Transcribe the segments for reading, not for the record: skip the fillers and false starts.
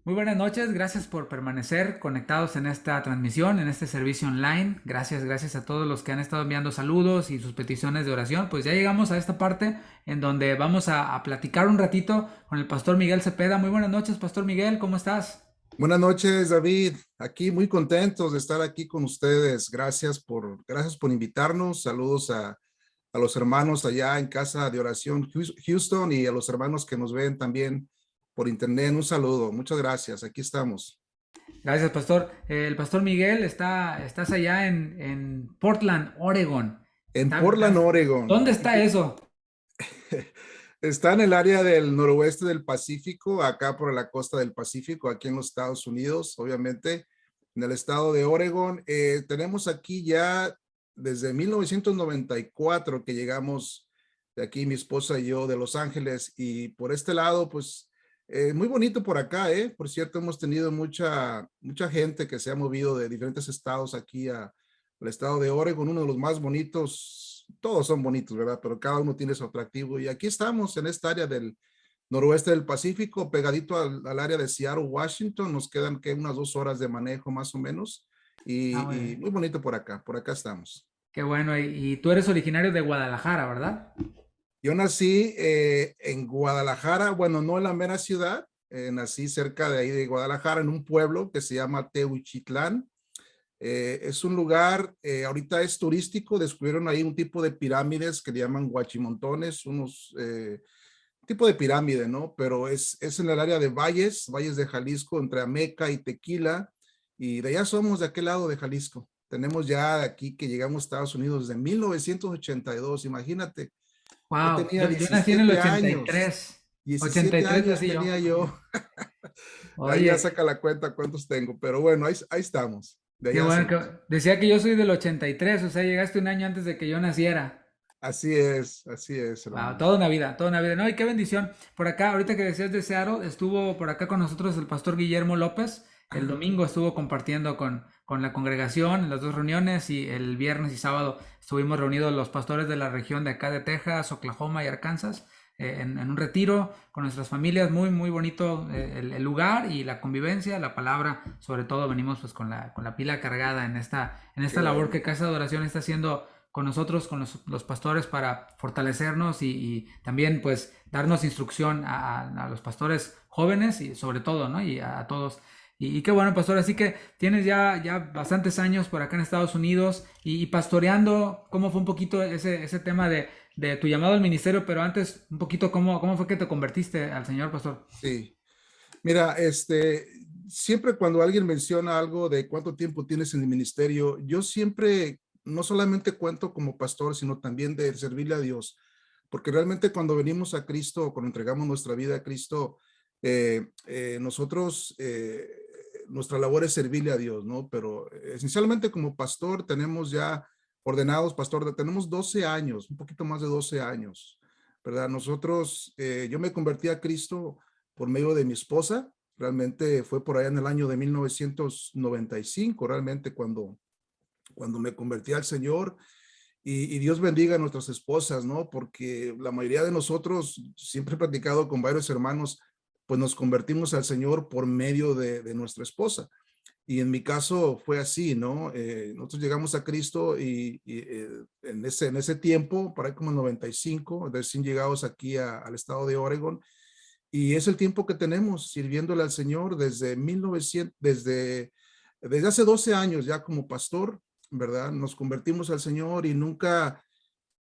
Muy buenas noches, gracias por permanecer conectados en esta transmisión, en este servicio online. Gracias a todos los que han estado enviando saludos y sus peticiones de oración. Pues ya llegamos a esta parte en donde vamos a platicar un ratito con el pastor Miguel Cepeda. Muy buenas noches, pastor Miguel, ¿cómo estás? Buenas noches, David. Aquí muy contentos de estar aquí con ustedes. Gracias por invitarnos. Saludos a los hermanos allá en Casa de Oración Houston y a los hermanos que nos ven también por internet. Un saludo. Muchas gracias. Aquí estamos. Gracias, pastor. El pastor Miguel estás allá en Portland, Oregon. En Portland, Oregon. ¿Dónde está eso? Está en el área del noroeste del Pacífico, acá por la costa del Pacífico, aquí en los Estados Unidos, obviamente, en el estado de Oregon. Tenemos aquí ya desde 1994 que llegamos de aquí, mi esposa y yo, de Los Ángeles, y por este lado, pues, muy bonito por acá, ¿eh? Por cierto, hemos tenido mucha gente que se ha movido de diferentes estados aquí al estado de Oregon, uno de los más bonitos. Todos son bonitos, ¿verdad? Pero cada uno tiene su atractivo. Y aquí estamos en esta área del noroeste del Pacífico, pegadito al área de Seattle, Washington. Nos quedan que unas 2 horas de manejo más o menos. Ah, muy Y bien. muy bonito por acá estamos. Qué bueno. Y tú eres originario de Guadalajara, ¿verdad? Yo nací en Guadalajara, bueno, no en la mera ciudad, nací cerca de ahí de Guadalajara, en un pueblo que se llama Teuchitlán. Es un lugar, ahorita es turístico, descubrieron ahí un tipo de pirámides que le llaman guachimontones, tipo de pirámide, ¿no? Pero es en el área de Valles de Jalisco, entre Ameca y Tequila, y de allá somos de aquel lado de Jalisco. Tenemos ya aquí que llegamos a Estados Unidos desde 1982, imagínate. Yo Wow, tenía yo nací en el 17 ochenta y años, tres. ochenta 17 y tres años nací yo. tenía yo. Ahí ya Oye, saca la cuenta cuántos tengo, pero bueno, ahí estamos, de qué allá bueno somos. que decía que yo soy del 83, o sea, llegaste un año antes de que yo naciera. Así es, Wow, hermano. toda una vida, toda una vida. No, y qué bendición. Por acá, ahorita que decías de Seattle, estuvo por acá con nosotros el pastor Guillermo López. El Ah, domingo estuvo compartiendo con la congregación en las dos reuniones y el viernes y sábado estuvimos reunidos los pastores de la región de acá de Texas, Oklahoma y Arkansas en un retiro con nuestras familias. Muy, muy bonito el lugar y la convivencia, la palabra. Sobre todo venimos pues con la pila cargada en qué esta labor bueno. que Casa de Oración está haciendo con nosotros, con los pastores para fortalecernos y también pues darnos instrucción a los pastores jóvenes y sobre todo, ¿no? Y a todos. Y qué bueno, pastor, así que tienes ya bastantes años por acá en Estados Unidos y pastoreando, ¿cómo fue un poquito ese tema de tu llamado al ministerio? Pero antes, un poquito, ¿cómo fue que te convertiste al Señor, pastor? Sí. Mira, siempre cuando alguien menciona algo de cuánto tiempo tienes en el ministerio, yo siempre no solamente cuento como pastor, sino también de servirle a Dios, porque realmente cuando venimos a Cristo, cuando entregamos nuestra vida a Cristo, nosotros, nuestra labor es servirle a Dios, ¿no? Pero esencialmente como pastor tenemos ya ordenados, pastor, tenemos 12 años, un poquito más de 12 años, ¿verdad? Nosotros, yo me convertí a Cristo por medio de mi esposa. Realmente fue por allá en el año de 1995, realmente cuando me convertí al Señor. Y Dios bendiga a nuestras esposas, ¿no? Porque la mayoría de nosotros, siempre he platicado con varios hermanos, pues nos convertimos al Señor por medio de nuestra esposa. Y en mi caso fue así, ¿no? Nosotros llegamos a Cristo en ese tiempo, para ahí como el 95, recién llegados aquí al estado de Oregon, y es el tiempo que tenemos sirviéndole al Señor desde 1900, desde hace 12 años ya como pastor, ¿verdad? Nos convertimos al Señor y nunca,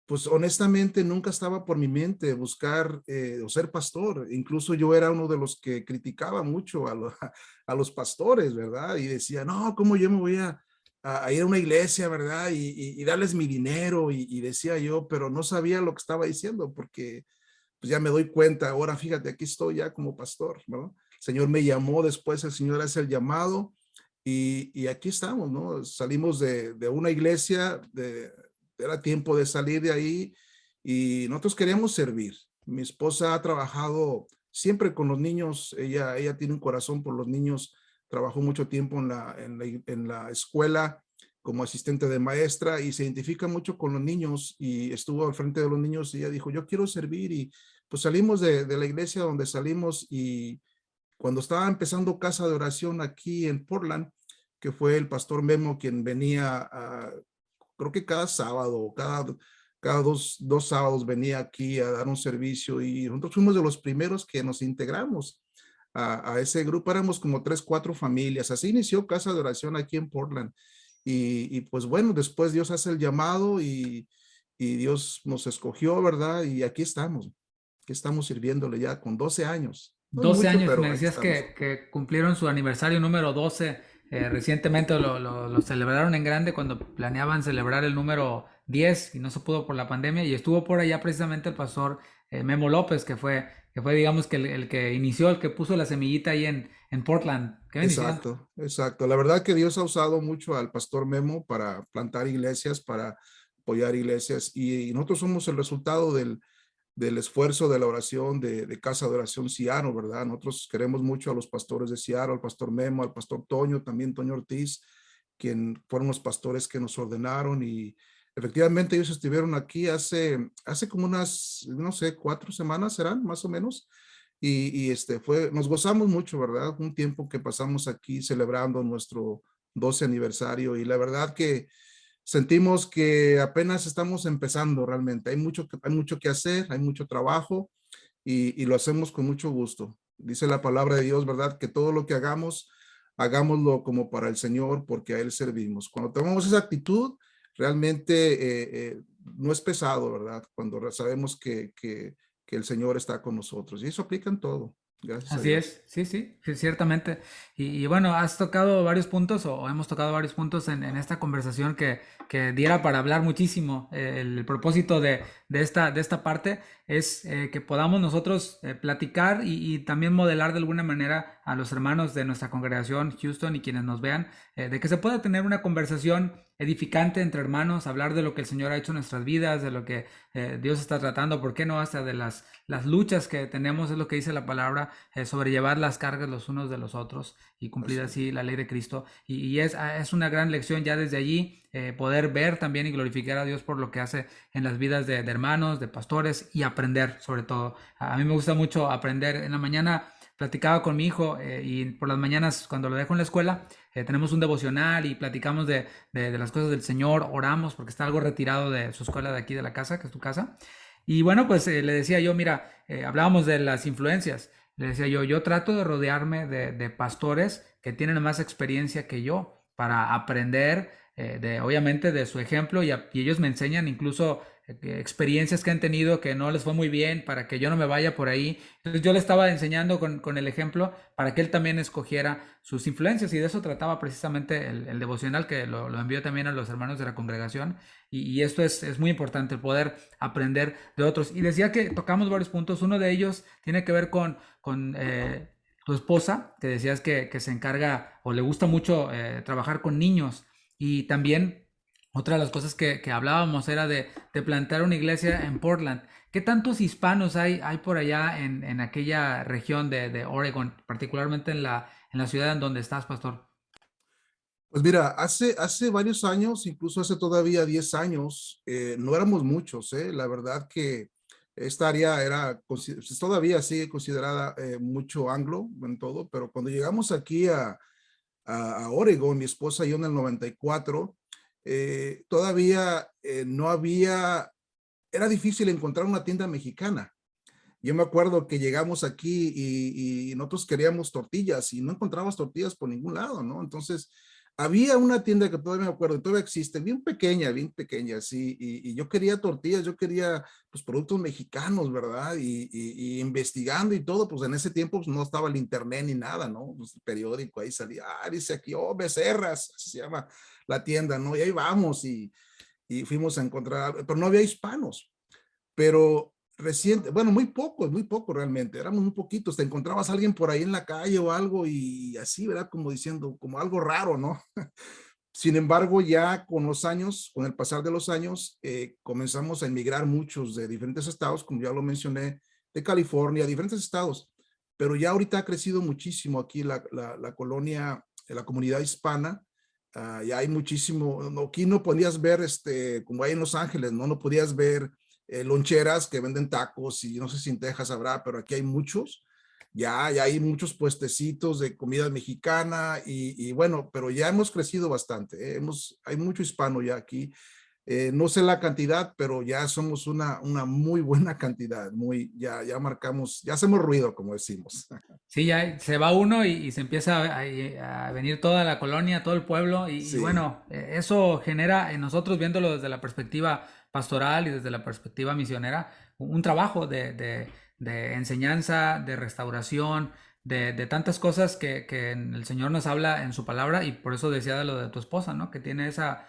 pues honestamente, nunca estaba por mi mente buscar o ser pastor. Incluso yo era uno de los que criticaba mucho a los pastores, ¿verdad? Y decía, no, ¿cómo yo me voy a ir a una iglesia, ¿verdad? Y darles mi dinero. Y decía yo, pero no sabía lo que estaba diciendo porque pues ya me doy cuenta, ahora fíjate, aquí estoy ya como pastor, ¿no? El Señor me llamó, después el Señor hace el llamado y aquí estamos, ¿no? Salimos de una iglesia, era tiempo de salir de ahí y nosotros queríamos servir. Mi esposa ha trabajado siempre con los niños, ella tiene un corazón por los niños, trabajó mucho tiempo en la escuela como asistente de maestra y se identifica mucho con los niños y estuvo al frente de los niños y ella dijo, yo quiero servir y pues salimos de la iglesia donde salimos y cuando estaba empezando Casa de Oración aquí en Portland, que fue el pastor Memo quien venía, creo que cada sábado, cada dos sábados venía aquí a dar un servicio y nosotros fuimos de los primeros que nos integramos a ese grupo. Éramos como 3, 4 familias. Así inició Casa de Oración aquí en Portland. Y pues bueno, después Dios hace el llamado y Dios nos escogió, ¿verdad? Y aquí estamos sirviéndole ya con 12 años. No es 12 mucho, años, me pero aquí decías estamos. que cumplieron su aniversario número 12. Recientemente lo celebraron en grande cuando planeaban celebrar el número 10 y no se pudo por la pandemia. Y estuvo por allá precisamente el pastor Memo López, que fue, digamos, que el que inició, el que puso la semillita ahí en Portland. Qué bendición. Exacto, exacto. La verdad que Dios ha usado mucho al pastor Memo para plantar iglesias, para apoyar iglesias y nosotros somos el resultado del esfuerzo de la oración de Casa de Oración Seattle, ¿verdad? Nosotros queremos mucho a los pastores de Seattle, al pastor Memo, al pastor Toño, también Toño Ortiz, quien fueron los pastores que nos ordenaron y efectivamente ellos estuvieron aquí hace como unas, no sé, 4 semanas serán más o menos. Nos gozamos mucho, ¿verdad? Un tiempo que pasamos aquí celebrando nuestro 12 aniversario y la verdad que sentimos que apenas estamos empezando realmente. Hay mucho que hacer, hay mucho trabajo y lo hacemos con mucho gusto. Dice la palabra de Dios, ¿verdad? Que todo lo que hagamos, hagámoslo como para el Señor, porque a Él servimos. Cuando tomamos esa actitud, realmente no es pesado, ¿verdad? Cuando sabemos que el Señor está con nosotros. Y eso aplica en todo. Gracias a Así Dios. es, sí, sí, sí, ciertamente. Y bueno, has tocado varios puntos o hemos tocado varios puntos en esta conversación que diera para hablar muchísimo. El propósito de esta parte es que podamos nosotros platicar y también modelar de alguna manera a los hermanos de nuestra congregación Houston y quienes nos vean, de que se pueda tener una conversación edificante entre hermanos, hablar de lo que el Señor ha hecho en nuestras vidas, de lo que Dios está tratando, ¿por qué no? Hasta de las luchas que tenemos, es lo que dice la palabra, sobrellevar las cargas los unos de los otros y cumplir Así es. así la ley de Cristo. Y es una gran lección ya desde allí, poder ver también y glorificar a Dios por lo que hace en las vidas de hermanos, de pastores y aprender sobre todo. A mí me gusta mucho aprender. En la mañana platicaba con mi hijo y por las mañanas cuando lo dejo en la escuela tenemos un devocional y platicamos de las cosas del Señor, oramos porque está algo retirado de su escuela de aquí de la casa, que es tu casa. Y bueno, pues le decía yo, mira, hablábamos de las influencias. Le decía yo trato de rodearme de pastores que tienen más experiencia que yo para aprender, obviamente, de su ejemplo y ellos me enseñan incluso experiencias que han tenido que no les fue muy bien para que yo no me vaya por ahí. Entonces yo le estaba enseñando con el ejemplo para que él también escogiera sus influencias y de eso trataba precisamente el devocional que lo envió también a los hermanos de la congregación y esto es muy importante, el poder aprender de otros. Y decía que tocamos varios puntos, uno de ellos tiene que ver con tu esposa, que decías que se encarga o le gusta mucho trabajar con niños y también otra de las cosas que hablábamos era de plantar una iglesia en Portland. ¿Qué tantos hispanos hay por allá en aquella región de Oregon, particularmente en la ciudad en donde estás, pastor? Pues mira, hace varios años, incluso hace todavía 10 años, no éramos muchos, ¿eh? La verdad que esta área pues, todavía sigue considerada mucho anglo en todo, pero cuando llegamos aquí a Oregon, mi esposa y yo en el 94, todavía no había, era difícil encontrar una tienda mexicana. Yo me acuerdo que llegamos aquí y nosotros queríamos tortillas y no encontrabas tortillas por ningún lado, ¿no? Entonces, había una tienda que todavía me acuerdo, todavía existe, bien pequeña, sí, y yo quería tortillas, yo quería pues productos mexicanos, ¿verdad? Y investigando y todo, pues en ese tiempo pues, no estaba el internet ni nada, ¿no? Pues el periódico ahí salía, dice aquí, oh, Becerras, así se llama la tienda, ¿no? Y ahí vamos y fuimos a encontrar, pero no había hispanos, pero reciente, bueno, muy poco realmente, éramos muy poquitos, te encontrabas a alguien por ahí en la calle o algo y así, ¿verdad? Como diciendo, como algo raro, ¿no? Sin embargo, ya con los años, con el pasar de los años, comenzamos a emigrar muchos de diferentes estados, como ya lo mencioné, de California, diferentes estados, pero ya ahorita ha crecido muchísimo aquí la colonia, la comunidad hispana. Ya hay muchísimo, aquí no podías ver, como hay en Los Ángeles, ¿no? No podías ver loncheras que venden tacos y no sé si en Texas habrá, pero aquí hay muchos. ya hay muchos puestecitos de comida mexicana y bueno, pero ya hemos crecido bastante, hay mucho hispano ya aquí. No sé la cantidad, pero ya somos una muy buena cantidad, ya marcamos, ya hacemos ruido, como decimos. Sí, ya se va uno y se empieza a venir toda la colonia, todo el pueblo y Sí, bueno, eso genera en nosotros, viéndolo desde la perspectiva pastoral y desde la perspectiva misionera, un trabajo de enseñanza, de restauración, de tantas cosas que el Señor nos habla en su palabra y por eso decía de lo de tu esposa, ¿no? Que tiene esa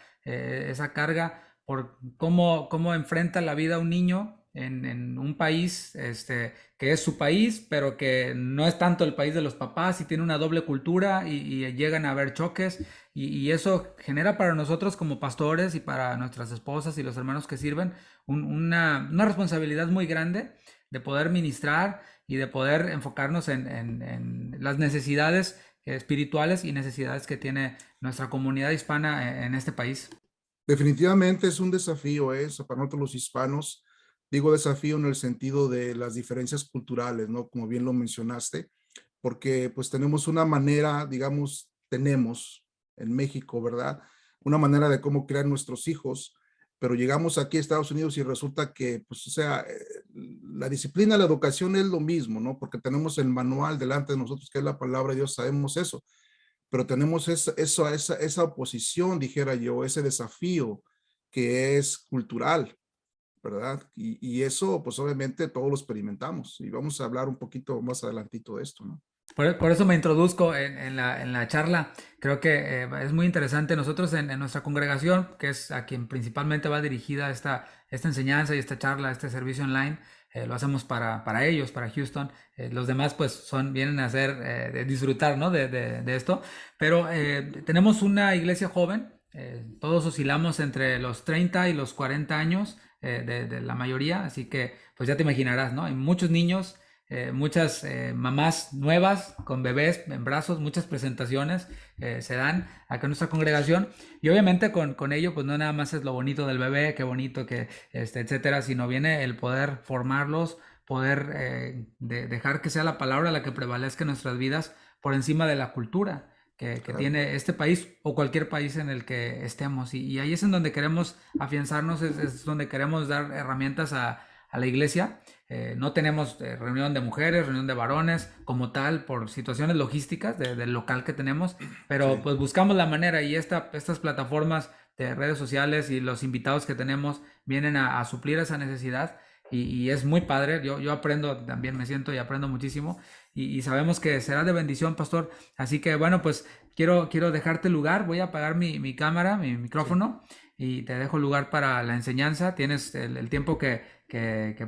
carga por cómo enfrenta la vida un niño en un país, que es su país, pero que no es tanto el país de los papás y tiene una doble cultura y llegan a haber choques y eso genera para nosotros como pastores y para nuestras esposas y los hermanos que sirven una responsabilidad muy grande de poder ministrar y de poder enfocarnos en las necesidades espirituales y necesidades que tiene nuestra comunidad hispana en este país. definitivamente es un desafío eso para nosotros los hispanos. Digo desafío en el sentido de las diferencias culturales, ¿no? Como bien lo mencionaste, porque pues tenemos una manera, digamos, tenemos en México, ¿verdad? Una manera de cómo crear nuestros hijos, pero llegamos aquí a Estados Unidos y resulta que, pues, o sea, la disciplina, la educación es lo mismo, ¿no? Porque tenemos el manual delante de nosotros, que es la palabra de Dios, sabemos eso, pero tenemos esa oposición, dijera yo, ese desafío que es cultural, ¿verdad? Y eso, pues obviamente todos lo experimentamos y vamos a hablar un poquito más adelantito de esto, ¿no? Por eso me introduzco en la charla. Creo que es muy interesante. Nosotros en nuestra congregación, que es a quien principalmente va dirigida esta enseñanza y esta charla, este servicio online, lo hacemos para ellos, para Houston. Los demás pues vienen a hacer, de disfrutar, ¿no? de esto. Pero tenemos una iglesia joven. Todos oscilamos entre los 30 y los 40 años, de la mayoría. Así que pues ya te imaginarás, ¿no? Hay muchos niños, muchas mamás nuevas con bebés en brazos, muchas presentaciones se dan acá en nuestra congregación y obviamente con ello pues no nada más es lo bonito del bebé, qué bonito que etcétera, sino viene el poder formarlos, poder dejar que sea la palabra la que prevalezca en nuestras vidas por encima de la cultura que Claro. tiene este país o cualquier país en el que estemos y ahí es en donde queremos afianzarnos, es donde queremos dar herramientas a la iglesia. No tenemos reunión de mujeres, reunión de varones como tal por situaciones logísticas del local que tenemos, pero Sí. pues buscamos la manera y estas plataformas de redes sociales y los invitados que tenemos vienen a suplir esa necesidad y es muy padre. Yo aprendo también, me siento y aprendo muchísimo y sabemos que será de bendición, pastor. Así que bueno, pues quiero dejarte lugar, voy a apagar mi cámara, mi Sí. micrófono y te dejo lugar para la enseñanza. Tienes el tiempo que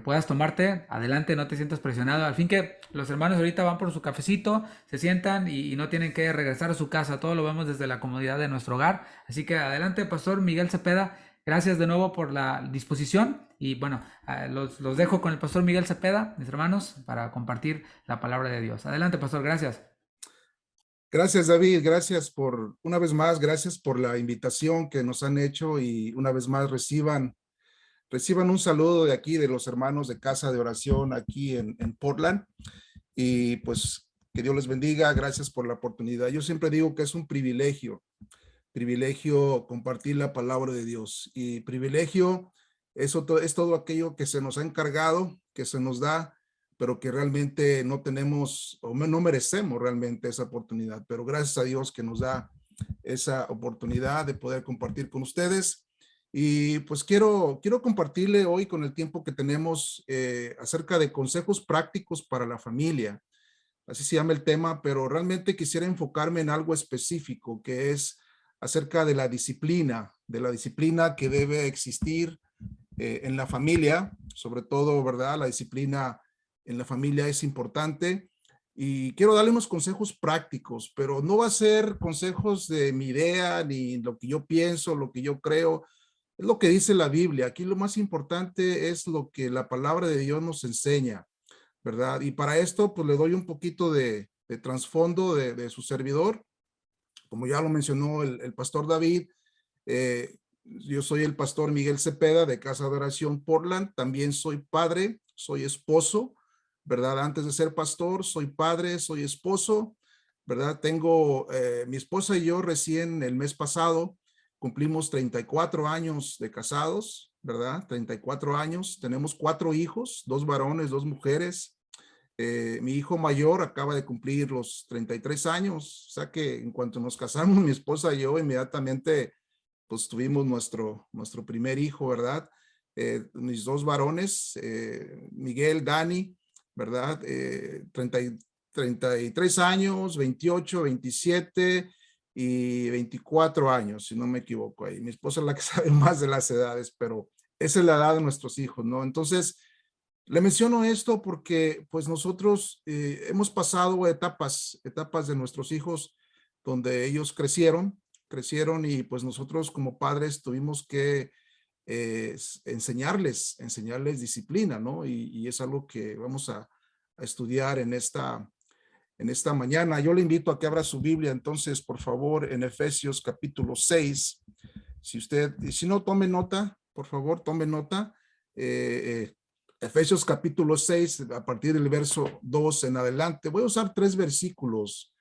puedas tomarte. Adelante, no te sientas presionado. Al fin que los hermanos ahorita van por su cafecito, se sientan y no tienen que regresar a su casa. Todo lo vemos desde la comodidad de nuestro hogar. Así que adelante, Pastor Miguel Cepeda. Gracias de nuevo por la disposición. Y bueno, los dejo con el Pastor Miguel Cepeda, mis hermanos, para compartir la palabra de Dios. Adelante, Pastor. Gracias. Gracias, David. Gracias por, una vez más, gracias por la invitación que nos han hecho y una vez más reciban un saludo de aquí, de los hermanos de Casa de Oración aquí en Portland. Y pues que Dios les bendiga. Gracias por la oportunidad. Yo siempre digo que es un privilegio compartir la palabra de Dios y privilegio es todo aquello que se nos ha encargado, que se nos da, pero que realmente no tenemos o no merecemos realmente esa oportunidad, pero gracias a Dios que nos da esa oportunidad de poder compartir con ustedes. Y pues quiero compartirle hoy con el tiempo que tenemos acerca de consejos prácticos para la familia. Así se llama el tema, pero realmente quisiera enfocarme en algo específico, que es acerca de la disciplina que debe existir en la familia, sobre todo, ¿verdad? La disciplina en la familia es importante y quiero darle unos consejos prácticos, pero no va a ser consejos de mi idea, ni lo que yo pienso, lo que yo creo, es lo que dice la Biblia. Aquí lo más importante es lo que la palabra de Dios nos enseña, ¿verdad? Y para esto, pues le doy un poquito de trasfondo de su servidor. Como ya lo mencionó el pastor David, yo soy el pastor Miguel Cepeda de Casa de Oración Portland. También soy padre, soy esposo, ¿verdad? Antes de ser pastor, soy padre, soy esposo, ¿verdad? Tengo, mi esposa y yo recién el mes pasado cumplimos 34 años de casados, ¿verdad? 34 años. Tenemos 4 hijos, 2 varones, 2 mujeres. Mi hijo mayor acaba de cumplir los 33 años, o sea que en cuanto nos casamos, mi esposa y yo inmediatamente pues tuvimos nuestro primer hijo, ¿verdad? Mis 2 varones, Miguel, Dani, ¿verdad? 33 años, 28, 27 y 24 años, si no me equivoco ahí. Mi esposa es la que sabe más de las edades, pero esa es la edad de nuestros hijos, ¿no? Entonces, le menciono esto porque pues nosotros hemos pasado etapas de nuestros hijos donde ellos crecieron y pues nosotros como padres tuvimos que enseñarles disciplina, ¿no? Y es algo que vamos a estudiar en esta mañana. Yo le invito a que abra su Biblia entonces, por favor, en Efesios capítulo 6. Si no, tome nota, por favor, tome nota. Efesios capítulo 6, a partir del verso 2 en adelante. Voy a usar 3 versículos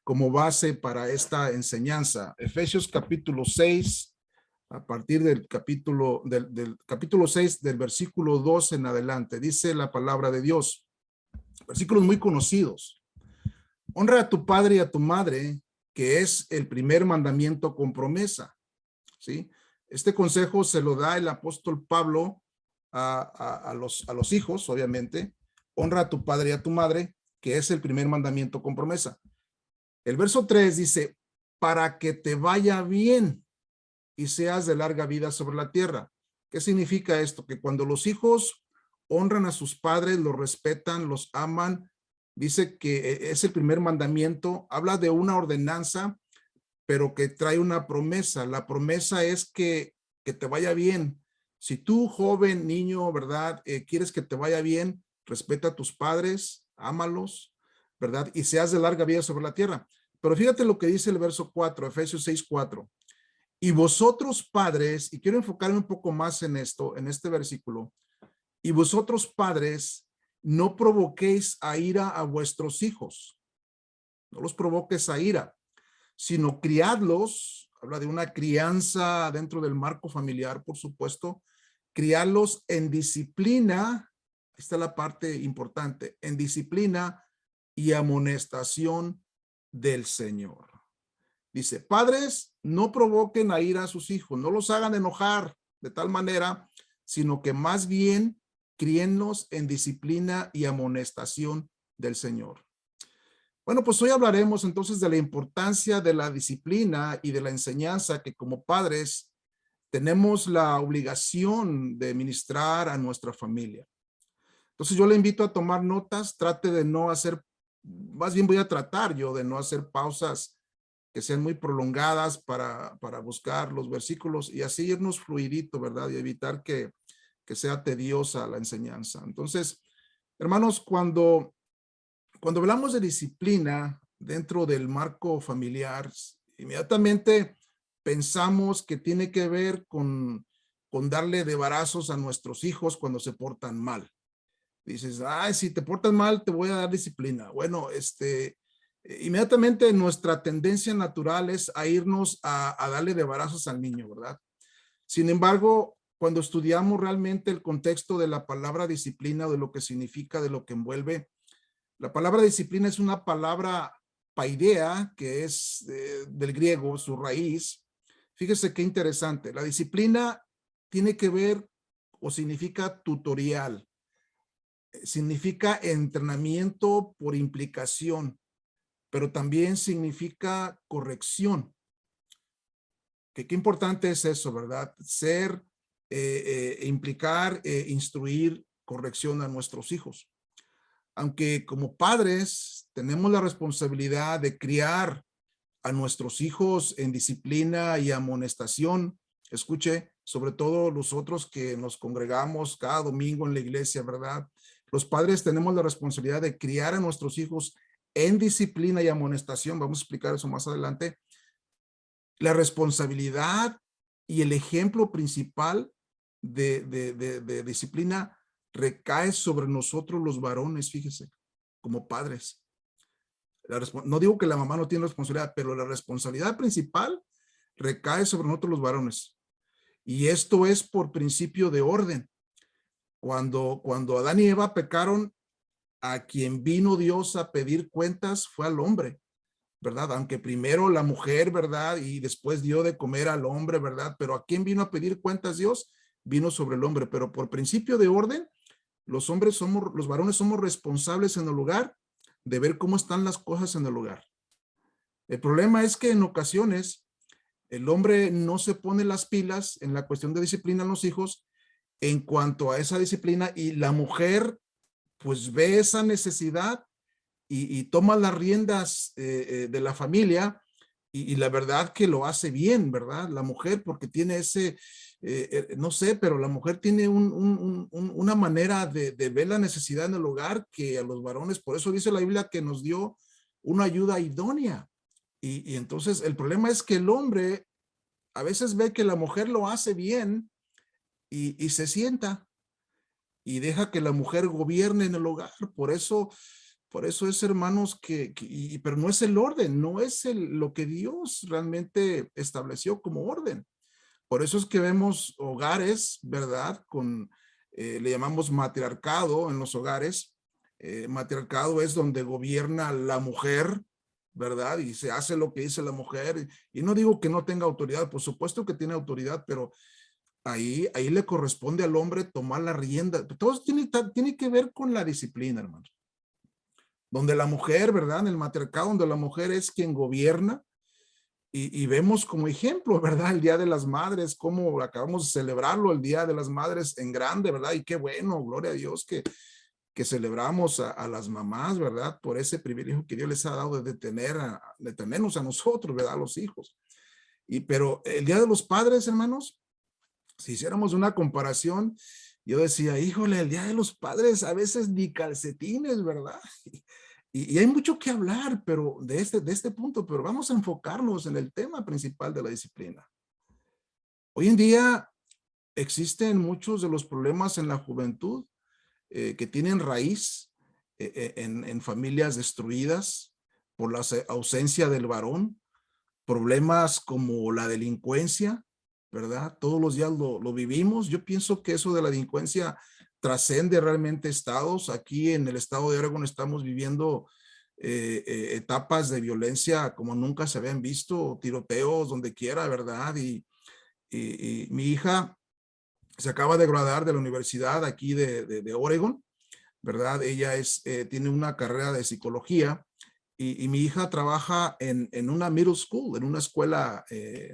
como base para esta enseñanza. Efesios capítulo 6, a partir del capítulo 6, del versículo 2 en adelante. Dice la palabra de Dios. Versículos muy conocidos. Honra a tu padre y a tu madre, que es el primer mandamiento con promesa. ¿Sí? Este consejo se lo da el apóstol Pablo a los hijos, obviamente. Honra a tu padre y a tu madre, que es el primer mandamiento con promesa. El verso 3 dice, para que te vaya bien y seas de larga vida sobre la tierra. ¿Qué significa esto? Que cuando los hijos honran a sus padres, los respetan, los aman, dice que es el primer mandamiento, habla de una ordenanza, pero que trae una promesa. La promesa es que te vaya bien. Si tú, joven, niño, ¿verdad? Quieres que te vaya bien, respeta a tus padres, ámalos, ¿verdad? Y seas de larga vida sobre la tierra. Pero fíjate lo que dice el verso 4, Efesios 6:4. Y vosotros padres, y quiero enfocarme un poco más en esto, en este versículo, y vosotros padres, no provoquéis a ira a vuestros hijos, no los provoques a ira, sino criadlos, habla de una crianza dentro del marco familiar, por supuesto, criarlos en disciplina, esta es la parte importante, en disciplina y amonestación del Señor. Dice, padres, no provoquen a ira a sus hijos, no los hagan enojar de tal manera, sino que más bien críenlos en disciplina y amonestación del Señor. Bueno, pues hoy hablaremos entonces de la importancia de la disciplina y de la enseñanza que como padres tenemos la obligación de ministrar a nuestra familia. Entonces yo le invito a tomar notas, trate de no hacer, más bien voy a tratar yo de no hacer pausas que sean muy prolongadas para buscar los versículos y así irnos fluidito, ¿verdad? Y evitar que sea tediosa la enseñanza. Entonces, hermanos, cuando hablamos de disciplina dentro del marco familiar, inmediatamente pensamos que tiene que ver con darle de varazos a nuestros hijos cuando se portan mal. Dices, ay, si te portas mal, te voy a dar disciplina. Bueno, inmediatamente nuestra tendencia natural es a irnos a darle de varazos al niño, ¿verdad? Sin embargo, cuando estudiamos realmente el contexto de la palabra disciplina, de lo que significa, de lo que envuelve, la palabra disciplina es una palabra paideia, que es del griego, su raíz. Fíjese qué interesante. La disciplina tiene que ver o significa tutorial. Significa entrenamiento por implicación, pero también significa corrección. Qué importante es eso, ¿verdad? Implicar, instruir, corrección a nuestros hijos. Aunque como padres tenemos la responsabilidad de criar a nuestros hijos en disciplina y amonestación, escuche, sobre todo los otros que nos congregamos cada domingo en la iglesia, ¿verdad? Los padres tenemos la responsabilidad de criar a nuestros hijos en disciplina y amonestación. Vamos a explicar eso más adelante. La responsabilidad y el ejemplo principal de disciplina recae sobre nosotros los varones, fíjese, como padres. No digo que la mamá no tiene responsabilidad, pero la responsabilidad principal recae sobre nosotros los varones. Y esto es por principio de orden. Cuando Adán y Eva pecaron, a quien vino Dios a pedir cuentas fue al hombre, ¿verdad? Aunque primero la mujer, ¿verdad? Y después dio de comer al hombre, ¿verdad? Pero ¿a quién vino a pedir cuentas Dios? Vino sobre el hombre, pero por principio de orden, los varones somos responsables en el hogar de ver cómo están las cosas en el hogar. El problema es que en ocasiones el hombre no se pone las pilas en la cuestión de disciplina a los hijos en cuanto a esa disciplina, y la mujer pues ve esa necesidad y toma las riendas de la familia, y la verdad que lo hace bien, ¿verdad? La mujer, porque tiene ese, no sé, pero la mujer tiene una manera de ver la necesidad en el hogar que a los varones, por eso dice la Biblia que nos dio una ayuda idónea. Y entonces el problema es que el hombre a veces ve que la mujer lo hace bien y se sienta y deja que la mujer gobierne en el hogar. Por eso es, hermanos, pero no es el orden, no es lo que Dios realmente estableció como orden. Por eso es que vemos hogares, ¿verdad? Le llamamos matriarcado en los hogares. Matriarcado es donde gobierna la mujer, ¿verdad? Y se hace lo que dice la mujer. Y no digo que no tenga autoridad, por supuesto que tiene autoridad, pero ahí le corresponde al hombre tomar la rienda. Todo tiene que ver con la disciplina, hermano. Donde la mujer, ¿verdad? En el matriarcado, donde la mujer es quien gobierna, y vemos como ejemplo, ¿verdad? El Día de las Madres, cómo acabamos de celebrarlo, el Día de las Madres en grande, ¿verdad? Y qué bueno, gloria a Dios que celebramos a las mamás, ¿verdad? Por ese privilegio que Dios les ha dado de tenernos a nosotros, ¿verdad? A los hijos. Pero el Día de los Padres, hermanos, si hiciéramos una comparación, yo decía, híjole, el Día de los Padres a veces ni calcetines, ¿verdad? Y hay mucho que hablar, pero de este punto, pero vamos a enfocarnos en el tema principal de la disciplina. Hoy en día existen muchos de los problemas en la juventud que tienen raíz en familias destruidas por la ausencia del varón, problemas como la delincuencia, ¿verdad? Todos los días lo vivimos. Yo pienso que eso de la delincuencia trascende realmente estados. Aquí en el estado de Oregon estamos viviendo etapas de violencia como nunca se habían visto, tiroteos donde quiera, ¿verdad? Y mi hija se acaba de graduar de la universidad aquí de Oregon, ¿verdad? Ella tiene una carrera de psicología, y mi hija trabaja en una middle school, en una escuela,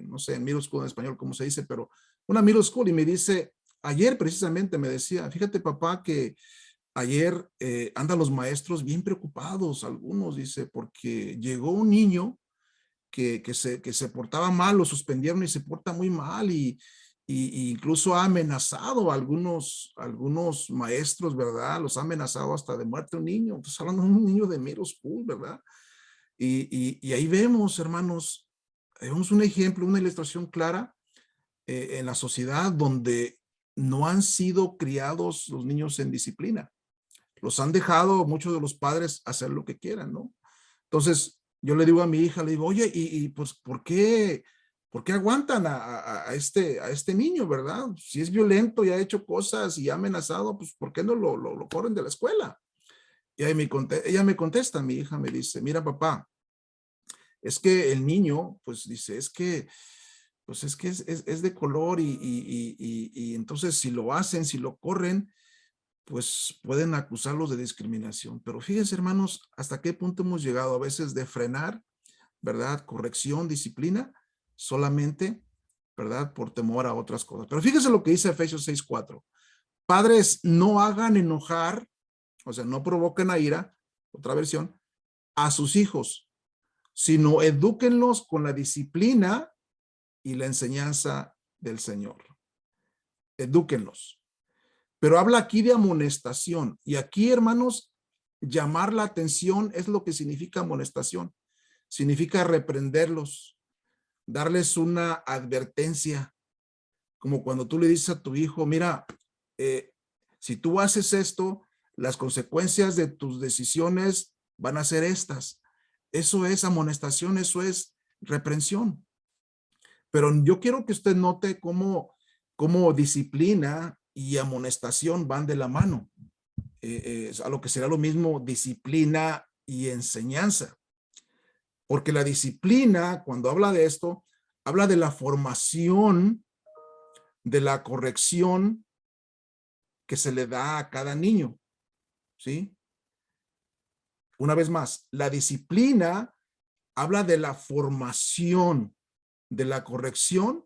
no sé, en middle school en español, cómo se dice, pero una middle school, y me dice, ayer precisamente me decía, fíjate papá que ayer andan los maestros bien preocupados, algunos, dice, porque llegó un niño que se portaba mal, lo suspendieron y se porta muy mal, y incluso ha amenazado a algunos maestros, ¿verdad? Los ha amenazado hasta de muerte a un niño. Entonces, hablando de un niño de middle school, ¿verdad? Y ahí vemos, hermanos, vemos un ejemplo, una ilustración clara en la sociedad donde no han sido criados los niños en disciplina. Los han dejado muchos de los padres hacer lo que quieran, ¿no? Entonces, yo le digo a mi hija, le digo, oye, pues, ¿por qué aguantan a este niño, verdad? Si es violento y ha hecho cosas y ha amenazado, pues, ¿por qué no lo corren de la escuela? Y ahí ella me contesta, mi hija me dice, mira, papá, es que el niño, pues, dice, pues, es que es de color, y entonces si lo hacen, si lo corren, pues pueden acusarlos de discriminación. Pero fíjense, hermanos, hasta qué punto hemos llegado a veces de frenar, ¿verdad? Corrección, disciplina, solamente, ¿verdad? Por temor a otras cosas. Pero fíjense lo que dice Efesios 6:4. Padres, no hagan enojar, o sea, no provoquen a ira, otra versión, a sus hijos, sino edúquenlos con la disciplina y la enseñanza del Señor. Edúquenlos. Pero habla aquí de amonestación. Y aquí, hermanos, llamar la atención es lo que significa amonestación. Significa reprenderlos, darles una advertencia, como cuando tú le dices a tu hijo, mira, Si tú haces esto, las consecuencias de tus decisiones van a ser estas. Eso es amonestación, eso es reprensión. Pero yo quiero que usted note cómo disciplina y amonestación van de la mano. A lo que será lo mismo disciplina y enseñanza. Porque la disciplina, cuando habla de esto, habla de la formación, de la corrección que se le da a cada niño, ¿sí? Una vez más, la disciplina habla de la formación, de la corrección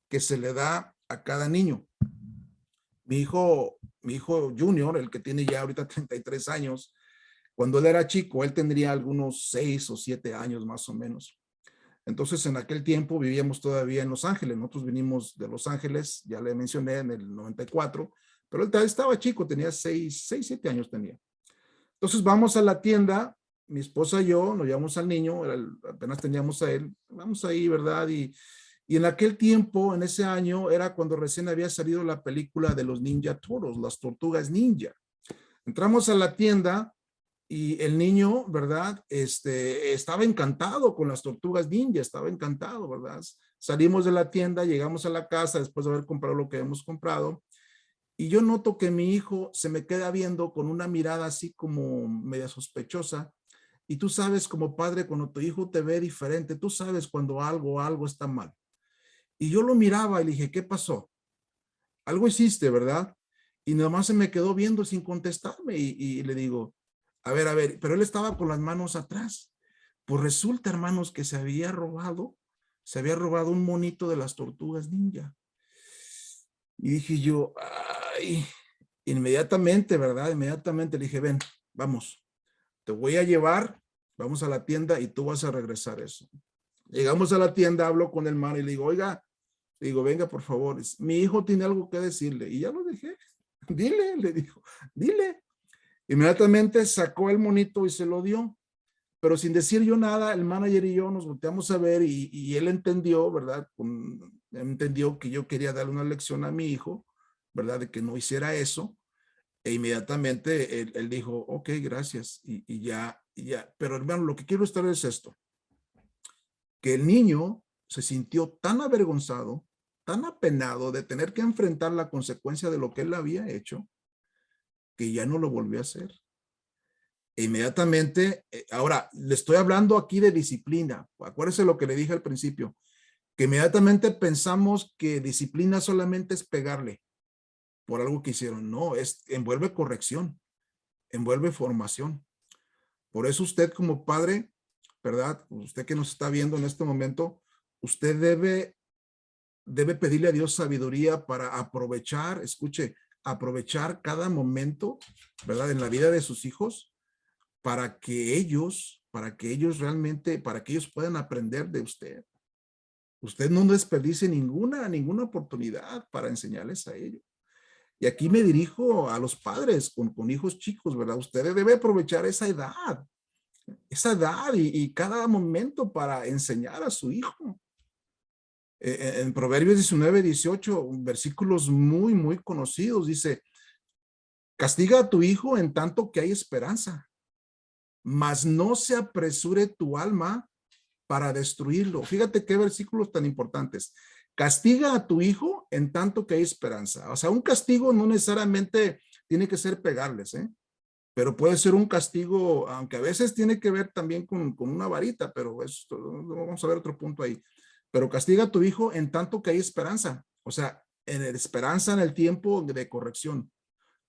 que se le da a cada niño. Mi hijo Junior, el que tiene ya ahorita 33 años, cuando él era chico, él tendría algunos 6 o 7 años más o menos. Entonces, en aquel tiempo vivíamos todavía en Los Ángeles. Nosotros vinimos de Los Ángeles, ya le mencioné, en el 94, pero él estaba chico, tenía 6, 7 años tenía. Entonces vamos a la tienda, mi esposa y yo, nos llevamos al niño, apenas teníamos a él, vamos ahí, ¿verdad? Y en aquel tiempo, en ese año, era cuando recién había salido la película de los Ninja Turtles, las tortugas ninja. Entramos a la tienda y el niño, ¿verdad? Estaba encantado con las tortugas ninja, estaba encantado, ¿verdad? Salimos de la tienda, llegamos a la casa después de haber comprado lo que habíamos comprado y yo noto que mi hijo se me queda viendo con una mirada así como media sospechosa. Y tú sabes como padre, cuando tu hijo te ve diferente, tú sabes cuando algo está mal. Y yo lo miraba y le dije, ¿qué pasó? Algo hiciste, ¿verdad? Y nada más se me quedó viendo sin contestarme y le digo, a ver, pero él estaba con las manos atrás. Pues resulta, hermanos, que se había robado un monito de las tortugas ninja. Y dije yo, ay, inmediatamente, ¿verdad? Inmediatamente le dije, ven, vamos, te voy a llevar, vamos a la tienda y tú vas a regresar eso. Llegamos a la tienda, hablo con el man y le digo, oiga, le digo, venga, por favor, mi hijo tiene algo que decirle. Y ya lo dejé. Dile, le dijo, dile. Inmediatamente sacó el monito y se lo dio. Pero sin decir yo nada, el manager y yo nos volteamos a ver y él entendió, ¿verdad? Entendió que yo quería darle una lección a mi hijo, ¿verdad? De que no hiciera eso. E inmediatamente él dijo, ok, gracias. Y ya. Pero hermano, lo que quiero estar es esto, que el niño se sintió tan avergonzado, tan apenado de tener que enfrentar la consecuencia de lo que él había hecho, que ya no lo volvió a hacer. E inmediatamente, ahora, le estoy hablando aquí de disciplina. Acuérdese lo que le dije al principio, que inmediatamente pensamos que disciplina solamente es pegarle por algo que hicieron. No, envuelve corrección, envuelve formación. Por eso usted como padre, ¿verdad? Usted que nos está viendo en este momento, usted debe pedirle a Dios sabiduría para aprovechar, escuche, aprovechar cada momento, ¿verdad? En la vida de sus hijos para que ellos puedan aprender de usted. Usted no desperdicie ninguna oportunidad para enseñarles a ellos. Y aquí me dirijo a los padres con hijos chicos, ¿verdad? Usted debe aprovechar esa edad y cada momento para enseñar a su hijo. En Proverbios 19, 18, versículos muy, muy conocidos, dice, castiga a tu hijo en tanto que hay esperanza, mas no se apresure tu alma para destruirlo. Fíjate qué versículos tan importantes. Castiga a tu hijo en tanto que hay esperanza. O sea, un castigo no necesariamente tiene que ser pegarles, ¿eh? Pero puede ser un castigo, aunque a veces tiene que ver también con una varita, pero esto, vamos a ver otro punto ahí. Pero castiga a tu hijo en tanto que hay esperanza. O sea, esperanza en el tiempo de corrección.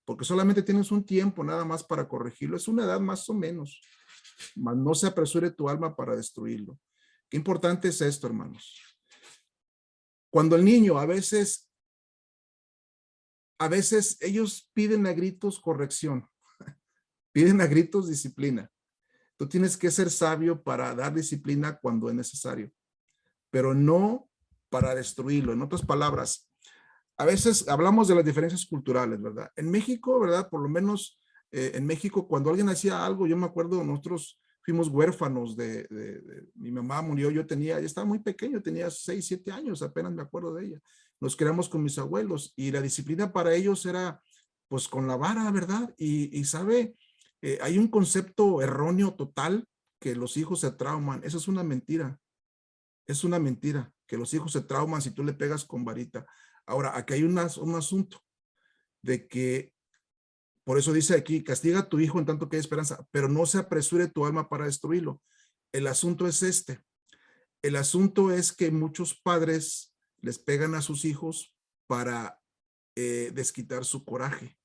Porque solamente tienes un tiempo nada más para corregirlo. Es una edad más o menos. Mas no se apresure tu alma para destruirlo. Qué importante es esto, hermanos. Cuando el niño a veces ellos piden a gritos corrección, piden a gritos disciplina. Tú tienes que ser sabio para dar disciplina cuando es necesario, pero no para destruirlo. En otras palabras, a veces hablamos de las diferencias culturales, ¿verdad? En México, ¿verdad? Por lo menos en México, cuando alguien hacía algo, yo me acuerdo, nosotros fuimos huérfanos mi mamá murió, yo estaba muy pequeño, tenía 6, 7 años, apenas me acuerdo de ella. Nos criamos con mis abuelos y la disciplina para ellos era pues con la vara, ¿verdad? Y sabe, hay un concepto erróneo total que los hijos se trauman. Eso es una mentira. Es una mentira que los hijos se trauman si tú le pegas con varita. Ahora, aquí hay un asunto de que, por eso dice aquí, castiga a tu hijo en tanto que hay esperanza, pero no se apresure tu alma para destruirlo. El asunto es este. El asunto es que muchos padres les pegan a sus hijos para desquitar su coraje.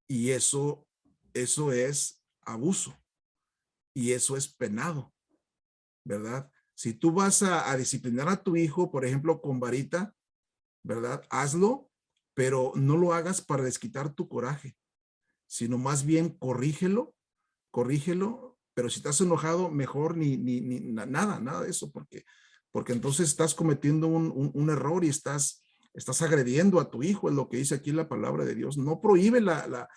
Y eso es abuso. Y eso es penado, ¿verdad? Si tú vas a disciplinar a tu hijo, por ejemplo, con varita, ¿verdad? Hazlo, pero no lo hagas para desquitar tu coraje, sino más bien corrígelo, pero si estás enojado, mejor nada de eso, porque entonces estás cometiendo un error y estás agrediendo a tu hijo, es lo que dice aquí la palabra de Dios. No prohíbe la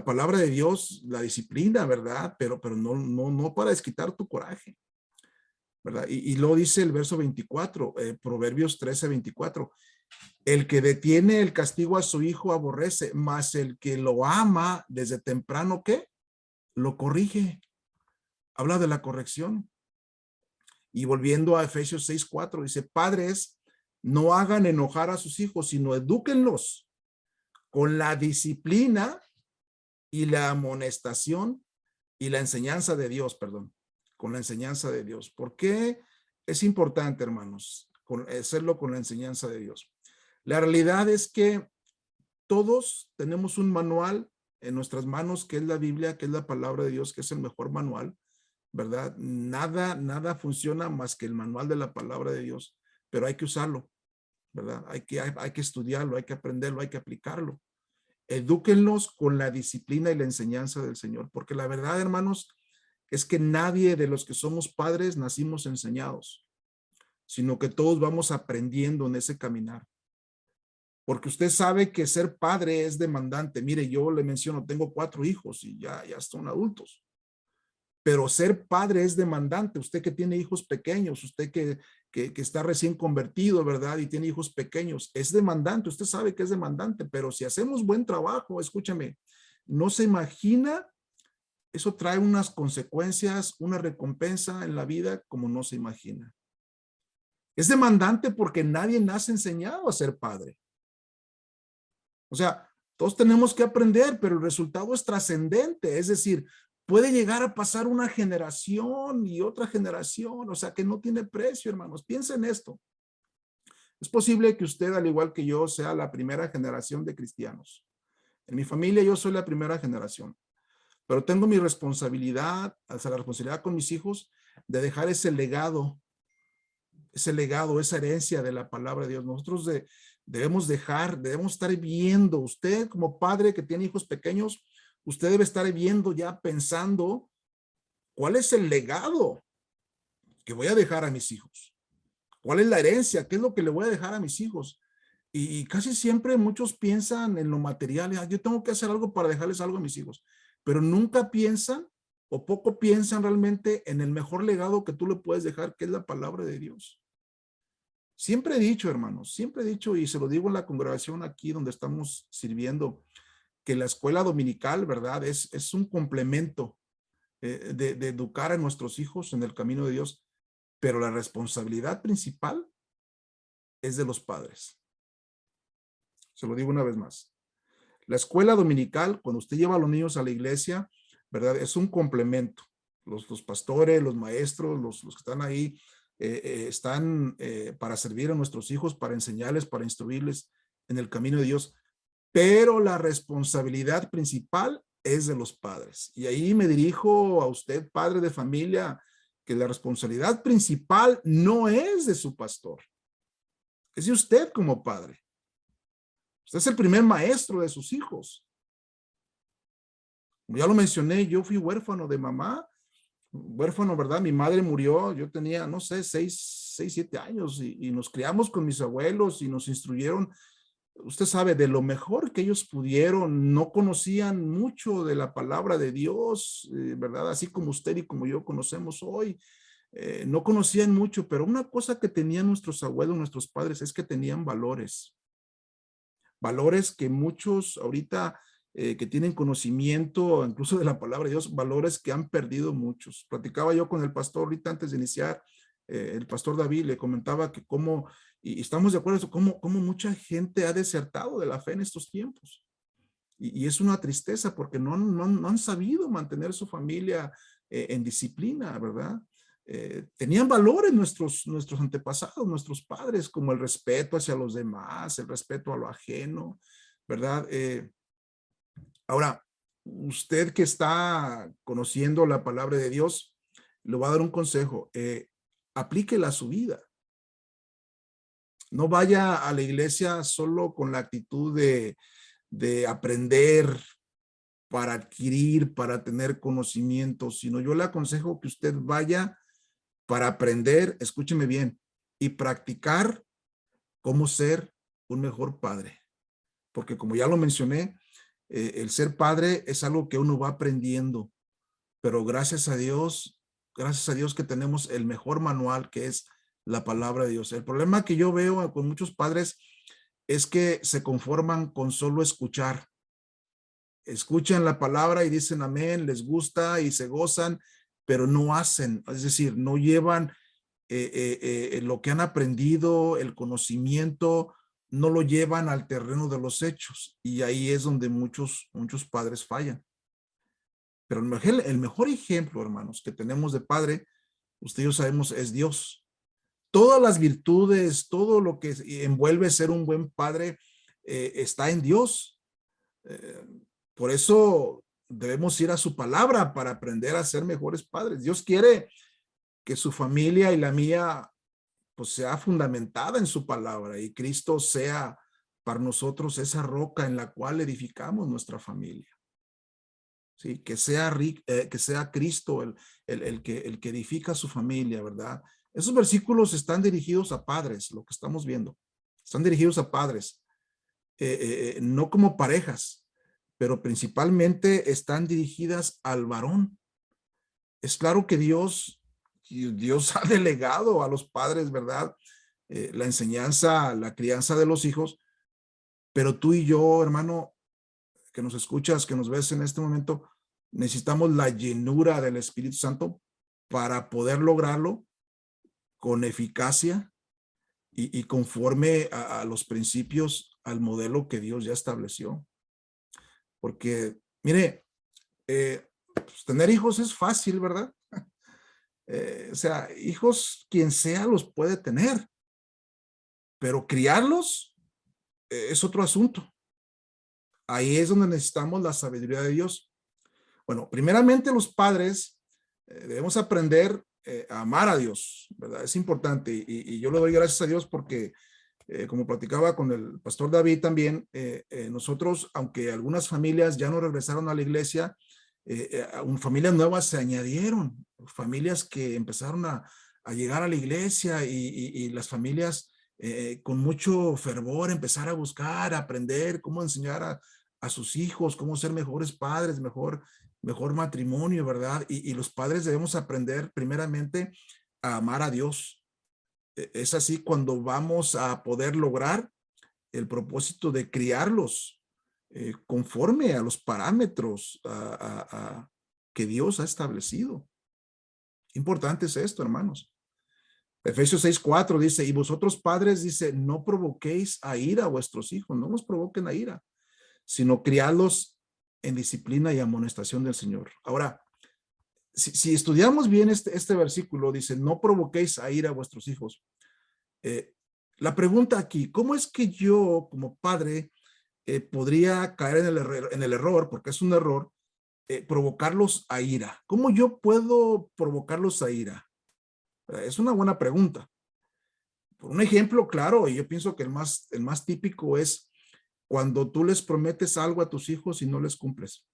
palabra de Dios, la disciplina, ¿verdad? Pero no para desquitar tu coraje, ¿verdad? Y lo dice el verso 24, Proverbios 13:24. El que detiene el castigo a su hijo aborrece, mas el que lo ama desde temprano, ¿qué? Lo corrige. Habla de la corrección. Y volviendo a Efesios 6:4, dice, padres, no hagan enojar a sus hijos, sino edúquenlos con la disciplina y la amonestación y la enseñanza de Dios, perdón, con la enseñanza de Dios. ¿Por qué es importante, hermanos, hacerlo con la enseñanza de Dios? La realidad es que todos tenemos un manual en nuestras manos, que es la Biblia, que es la palabra de Dios, que es el mejor manual, ¿verdad? Nada funciona más que el manual de la palabra de Dios, pero hay que usarlo, ¿verdad? Hay que estudiarlo, hay que aprenderlo, hay que aplicarlo. Edúquenlos con la disciplina y la enseñanza del Señor, porque la verdad, hermanos, es que nadie de los que somos padres nacimos enseñados, sino que todos vamos aprendiendo en ese caminar. Porque usted sabe que ser padre es demandante. Mire, yo le menciono, tengo 4 hijos y ya son adultos. Pero ser padre es demandante. Usted que tiene hijos pequeños, usted que está recién convertido, ¿verdad? Y tiene hijos pequeños, es demandante. Usted sabe que es demandante, pero si hacemos buen trabajo, escúchame, no se imagina, eso trae unas consecuencias, una recompensa en la vida como no se imagina. Es demandante porque nadie nace enseñado a ser padre. O sea, todos tenemos que aprender, pero el resultado es trascendente. Es decir, puede llegar a pasar una generación y otra generación, o sea, que no tiene precio, hermanos. Piensen en esto. Es posible que usted, al igual que yo, sea la primera generación de cristianos. En mi familia yo soy la primera generación, pero tengo mi responsabilidad, o sea, la responsabilidad con mis hijos de dejar ese legado, esa herencia de la palabra de Dios. Nosotros debemos estar viendo, usted como padre que tiene hijos pequeños, usted debe estar viendo ya pensando cuál es el legado que voy a dejar a mis hijos, cuál es la herencia, qué es lo que le voy a dejar a mis hijos. Y casi siempre muchos piensan en lo material, yo tengo que hacer algo para dejarles algo a mis hijos, pero nunca piensan o poco piensan realmente en el mejor legado que tú le puedes dejar, que es la palabra de Dios. Siempre he dicho, hermanos, siempre he dicho, y se lo digo en la congregación aquí donde estamos sirviendo, que la escuela dominical, ¿verdad? Es un complemento de educar a nuestros hijos en el camino de Dios, pero la responsabilidad principal es de los padres. Se lo digo una vez más. La escuela dominical, cuando usted lleva a los niños a la iglesia, ¿verdad? Es un complemento. Los pastores, los maestros, los que están ahí, están para servir a nuestros hijos, para enseñarles, para instruirles en el camino de Dios. Pero la responsabilidad principal es de los padres. Y ahí me dirijo a usted, padre de familia, que la responsabilidad principal no es de su pastor, es de usted como padre. Usted es el primer maestro de sus hijos. Como ya lo mencioné, yo fui huérfano de mamá, huérfano, ¿verdad? Mi madre murió, yo tenía, no sé, 7 años y nos criamos con mis abuelos y nos instruyeron, usted sabe, de lo mejor que ellos pudieron. No conocían mucho de la palabra de Dios, ¿verdad? Así como usted y como yo conocemos hoy. No conocían mucho, pero una cosa que tenían nuestros abuelos, nuestros padres, es que tenían valores. Valores que muchos ahorita que tienen conocimiento incluso de la palabra de Dios, valores que han perdido muchos. Platicaba yo con el pastor ahorita antes de iniciar, el pastor David le comentaba que cómo, y estamos de acuerdo, cómo mucha gente ha desertado de la fe en estos tiempos. Y es una tristeza porque no han sabido mantener su familia en disciplina, ¿verdad? Tenían valores nuestros antepasados, nuestros padres, como el respeto hacia los demás, el respeto a lo ajeno, ¿verdad? Ahora, usted que está conociendo la palabra de Dios, le va a dar un consejo, aplíquela a su vida. No vaya a la iglesia solo con la actitud de aprender, para adquirir, para tener conocimiento, sino yo le aconsejo que usted vaya para aprender, escúcheme bien, y practicar cómo ser un mejor padre. Porque como ya lo mencioné, el ser padre es algo que uno va aprendiendo, pero gracias a Dios que tenemos el mejor manual, que es la palabra de Dios. El problema que yo veo con muchos padres es que se conforman con solo escuchar. Escuchan la palabra y dicen amén, les gusta y se gozan, pero no hacen, es decir, no llevan lo que han aprendido, el conocimiento, no lo llevan al terreno de los hechos. Y ahí es donde muchos padres fallan. Pero el mejor ejemplo, hermanos, que tenemos de padre, ustedes y yo sabemos, es Dios. Todas las virtudes, todo lo que envuelve ser un buen padre, está en Dios. Eh, por eso debemos ir a su palabra para aprender a ser mejores padres. Dios quiere que su familia y la mía pues sea fundamentada en su palabra y Cristo sea para nosotros esa roca en la cual edificamos nuestra familia. Sí, que sea Cristo el que edifica su familia, ¿verdad? Esos versículos están dirigidos a padres, lo que estamos viendo. Están dirigidos a padres, no como parejas, pero principalmente están dirigidas al varón. Es claro que Dios ha delegado a los padres, ¿verdad? La enseñanza, la crianza de los hijos, pero tú y yo, hermano, que nos escuchas, que nos ves en este momento, necesitamos la llenura del Espíritu Santo para poder lograrlo con eficacia y conforme a los principios, al modelo que Dios ya estableció. Porque, mire, pues tener hijos es fácil, ¿verdad? O sea, hijos, quien sea, los puede tener, pero criarlos es otro asunto. Ahí es donde necesitamos la sabiduría de Dios. Bueno, primeramente los padres debemos aprender a amar a Dios, ¿verdad? Es importante y yo le doy gracias a Dios porque, como platicaba con el pastor David también, nosotros, aunque algunas familias ya no regresaron a la iglesia, familias nuevas se añadieron, familias que empezaron a llegar a la iglesia y las familias con mucho fervor empezar a buscar, a aprender cómo enseñar a sus hijos, cómo ser mejores padres, mejor matrimonio, ¿verdad? Y los padres debemos aprender primeramente a amar a Dios. Es así cuando vamos a poder lograr el propósito de criarlos conforme a los parámetros que Dios ha establecido. Importante es esto, hermanos. Efesios 6:4 dice, y vosotros padres, dice, no provoquéis a ira a vuestros hijos, no los provoquen a ira, sino criadlos en disciplina y amonestación del Señor. Ahora, si estudiamos bien este versículo, dice, no provoquéis a ira a vuestros hijos. La pregunta aquí, ¿cómo es que yo como padre podría caer en el error, porque es un error, provocarlos a ira? ¿Cómo yo puedo provocarlos a ira? Es una buena pregunta. Por un ejemplo, claro, y yo pienso que el más típico es cuando tú les prometes algo a tus hijos y no les cumples.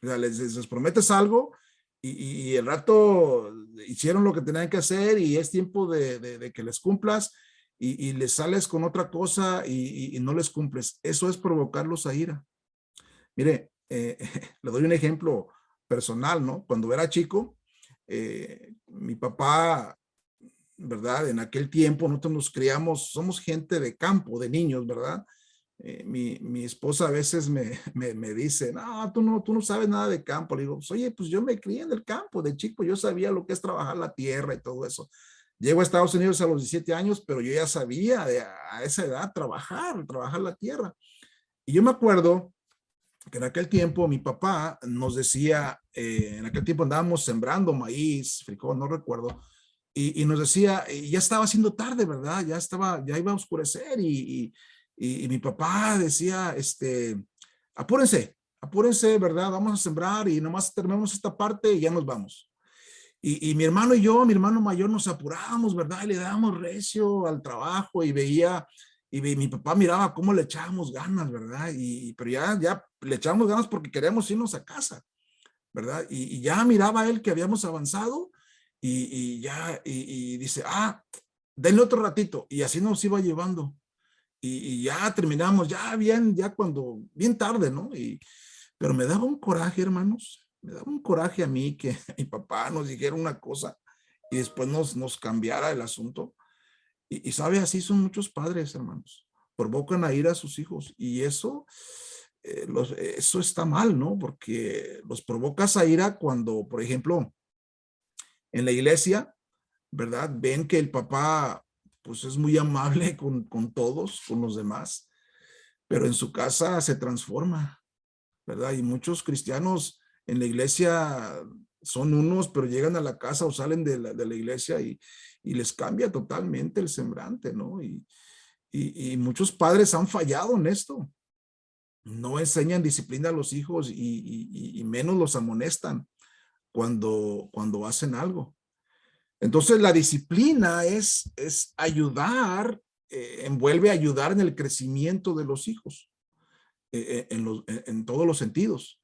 O sea, les prometes algo y el rato hicieron lo que tenían que hacer y es tiempo de que les cumplas y les sales con otra cosa y no les cumples. Eso es provocarlos a ira. Mire, le doy un ejemplo personal, ¿no? Cuando era chico, mi papá, ¿verdad? En aquel tiempo nosotros nos criamos, somos gente de campo, de niños, ¿verdad? Mi esposa a veces me dice, no, tú no sabes nada de campo. Le digo, pues, oye, pues yo me crié en el campo. De chico yo sabía lo que es trabajar la tierra y todo eso. Llego a Estados Unidos a los 17 años, pero yo ya sabía a esa edad trabajar la tierra. Y yo me acuerdo que en aquel tiempo mi papá nos decía, en aquel tiempo andábamos sembrando maíz, frijol, no recuerdo, y nos decía, y ya estaba haciendo tarde, ¿verdad? Ya iba a oscurecer y mi papá decía, apúrense, apúrense, ¿verdad? Vamos a sembrar y nomás terminamos esta parte y ya nos vamos. Y mi hermano y yo, mi hermano mayor, nos apurábamos, ¿verdad? Y le dábamos recio al trabajo mi papá miraba cómo le echábamos ganas, ¿verdad? Pero ya le echábamos ganas porque queríamos irnos a casa, ¿verdad? Y ya miraba él que habíamos avanzado y dice, denle otro ratito. Y así nos iba llevando. Y ya terminamos, bien tarde, ¿no? Pero me daba un coraje, hermanos. Me daba un coraje a mí que mi papá nos dijera una cosa y después nos cambiara el asunto. Sabe, así son muchos padres, hermanos. Provocan a ir a sus hijos y eso está mal, ¿no? Porque los provocas a ira cuando, por ejemplo, en la iglesia, ¿verdad? Ven que el papá, pues es muy amable con todos, con los demás, pero en su casa se transforma, ¿verdad? Y muchos cristianos en la iglesia son unos, pero llegan a la casa o salen de la iglesia y les cambia totalmente el semblante, ¿no? Y muchos padres han fallado en esto. No enseñan disciplina a los hijos y menos los amonestan cuando hacen algo. Entonces la disciplina es ayudar, envuelve ayudar en el crecimiento de los hijos, en todos los sentidos.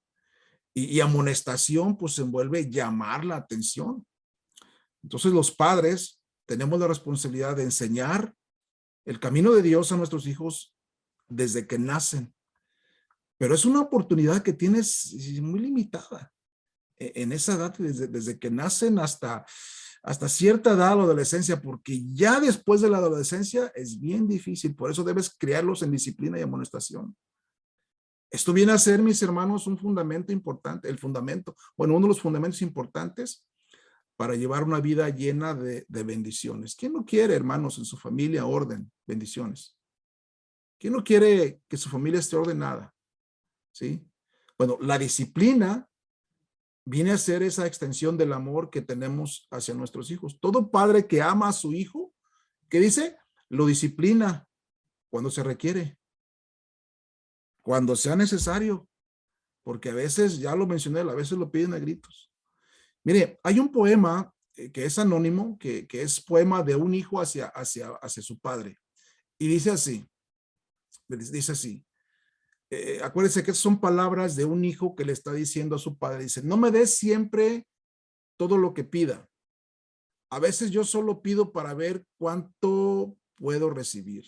Y amonestación pues envuelve llamar la atención. Entonces los padres tenemos la responsabilidad de enseñar el camino de Dios a nuestros hijos desde que nacen. Pero es una oportunidad que tienes muy limitada en esa edad, desde que nacen hasta cierta edad, la adolescencia, porque ya después de la adolescencia es bien difícil. Por eso debes criarlos en disciplina y amonestación. Esto viene a ser, mis hermanos, un fundamento importante, uno de los fundamentos importantes para llevar una vida llena de bendiciones. ¿Quién no quiere, hermanos, en su familia orden, bendiciones? ¿Quién no quiere que su familia esté ordenada? ¿Sí? Bueno, la disciplina viene a ser esa extensión del amor que tenemos hacia nuestros hijos. Todo padre que ama a su hijo, ¿qué dice? Lo disciplina cuando se requiere, cuando sea necesario, porque a veces, ya lo mencioné, a veces lo piden a gritos. Mire, hay un poema que es anónimo, que es poema de un hijo hacia su padre. Y dice así, acuérdense que son palabras de un hijo que le está diciendo a su padre, dice, no me des siempre todo lo que pida. A veces yo solo pido para ver cuánto puedo recibir.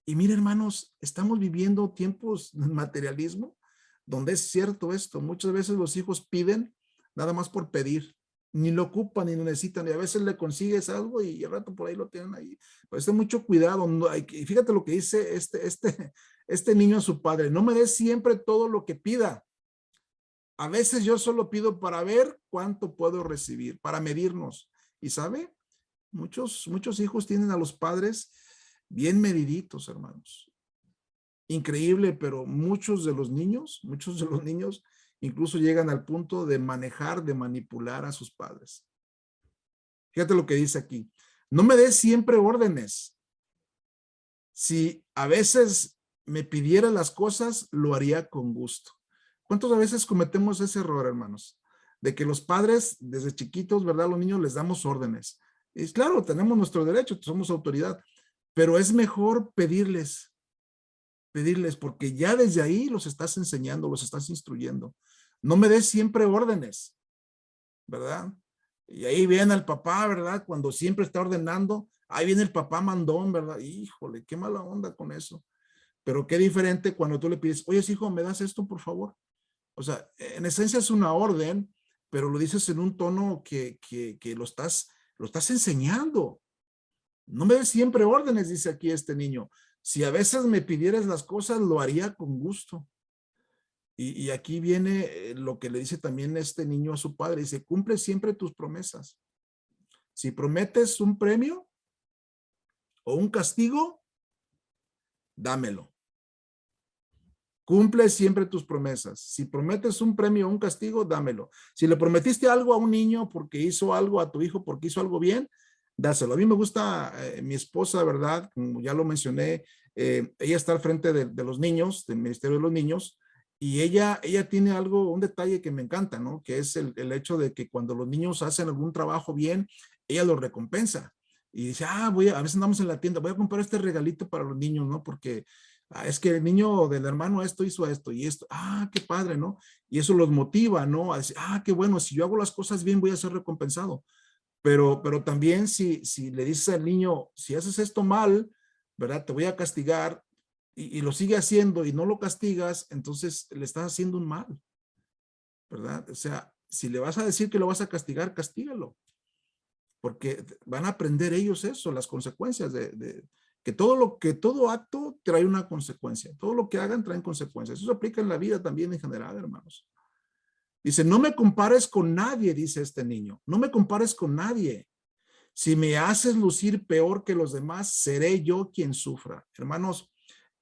Y mire, hermanos, estamos viviendo tiempos de materialismo, donde es cierto esto. Muchas veces los hijos piden nada más por pedir. Ni lo ocupan, ni lo necesitan. Y a veces le consigues algo y al rato por ahí lo tienen ahí. Pero ten mucho cuidado. Y fíjate lo que dice este niño a su padre. No me des siempre todo lo que pida. A veces yo solo pido para ver cuánto puedo recibir, para medirnos. Y ¿sabe? Muchos hijos tienen a los padres bien mediditos, hermanos. Increíble, pero muchos de los niños incluso llegan al punto de manejar, de manipular a sus padres. Fíjate lo que dice aquí. No me des siempre órdenes. Si a veces me pidiera las cosas, lo haría con gusto. ¿Cuántas veces cometemos ese error, hermanos? De que los padres, desde chiquitos, ¿verdad? A los niños les damos órdenes. Y claro, tenemos nuestro derecho, somos autoridad, pero es mejor pedirles, porque ya desde ahí los estás enseñando, los estás instruyendo. No me des siempre órdenes, ¿verdad? Y ahí viene el papá, ¿verdad? Cuando siempre está ordenando, ahí viene el papá mandón, ¿verdad? Híjole, qué mala onda con eso. Pero qué diferente cuando tú le pides, oye, hijo, ¿me das esto, por favor? O sea, en esencia es una orden, pero lo dices en un tono que lo estás enseñando. No me des siempre órdenes, dice aquí este niño. Si a veces me pidieras las cosas, lo haría con gusto. Y aquí viene lo que le dice también este niño a su padre. Dice, cumple siempre tus promesas. Si prometes un premio o un castigo, dámelo. Cumple siempre tus promesas. Si prometes un premio o un castigo, dámelo. Si le prometiste algo a un niño porque hizo algo, a tu hijo porque hizo algo bien, dáselo. A mí me gusta mi esposa, ¿verdad? Como ya lo mencioné, ella está al frente de los niños, del Ministerio de los Niños, y ella tiene algo, un detalle que me encanta, ¿no? Que es el hecho de que cuando los niños hacen algún trabajo bien, ella los recompensa. Y dice, a veces andamos en la tienda, voy a comprar este regalito para los niños, ¿no? Porque es que el niño del hermano esto hizo esto y esto, qué padre, ¿no? Y eso los motiva, ¿no? A decir, qué bueno, si yo hago las cosas bien voy a ser recompensado. Pero también si le dices al niño, si haces esto mal, ¿verdad? Te voy a castigar y lo sigue haciendo y no lo castigas, entonces le estás haciendo un mal, ¿verdad? O sea, si le vas a decir que lo vas a castigar, castígalo, porque van a aprender ellos eso, las consecuencias que todo acto trae una consecuencia, todo lo que hagan trae consecuencias. Eso se aplica en la vida también en general, hermanos. Dice, no me compares con nadie, dice este niño, no me compares con nadie. Si me haces lucir peor que los demás, seré yo quien sufra. Hermanos,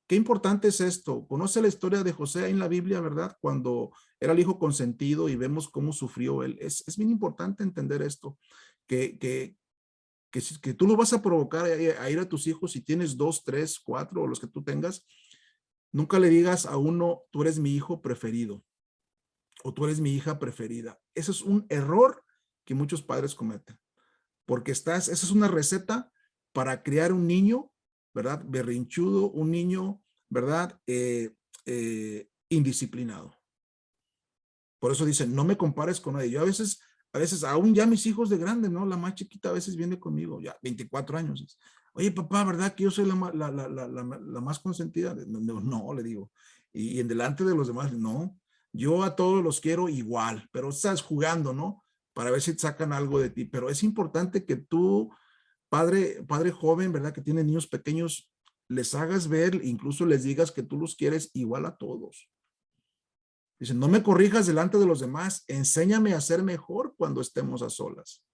qué importante es esto. Conoce la historia de José en la Biblia, ¿verdad? Cuando era el hijo consentido y vemos cómo sufrió él. Es bien importante entender esto, que, que, que tú lo vas a provocar a ir a tus hijos si tienes 2, 3, 4 o los que tú tengas. Nunca le digas a uno, tú eres mi hijo preferido o tú eres mi hija preferida. Eso es un error que muchos padres cometen, porque esa es una receta para criar un niño, ¿verdad? Berrinchudo, un niño, ¿verdad? Indisciplinado. Por eso dicen, no me compares con nadie. Yo a veces, aún ya mis hijos de grande, ¿no? La más chiquita a veces viene conmigo, ya 24 años. Oye, papá, ¿verdad que yo soy la más consentida? No, no, le digo. Y en delante de los demás, no. Yo a todos los quiero igual, pero estás jugando, ¿no? Para ver si sacan algo de ti. Pero es importante que tú, padre joven, ¿verdad? Que tiene niños pequeños, les hagas ver, incluso les digas que tú los quieres igual a todos. Dicen, no me corrijas delante de los demás, enséñame a ser mejor cuando estemos a solas.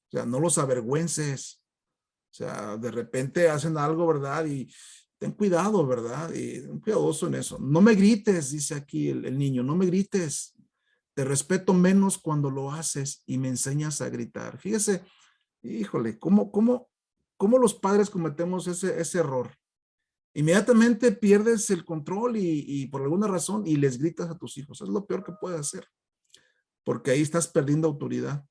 O sea, no los avergüences. O sea, de repente hacen algo, ¿verdad? Y ten cuidado, ¿verdad? Y ten cuidadoso en eso. No me grites, dice aquí el niño, no me grites. Te respeto menos cuando lo haces y me enseñas a gritar. Fíjese, híjole, ¿cómo los padres cometemos ese error? Inmediatamente pierdes el control y por alguna razón y les gritas a tus hijos. Es lo peor que puedes hacer, porque ahí estás perdiendo autoridad.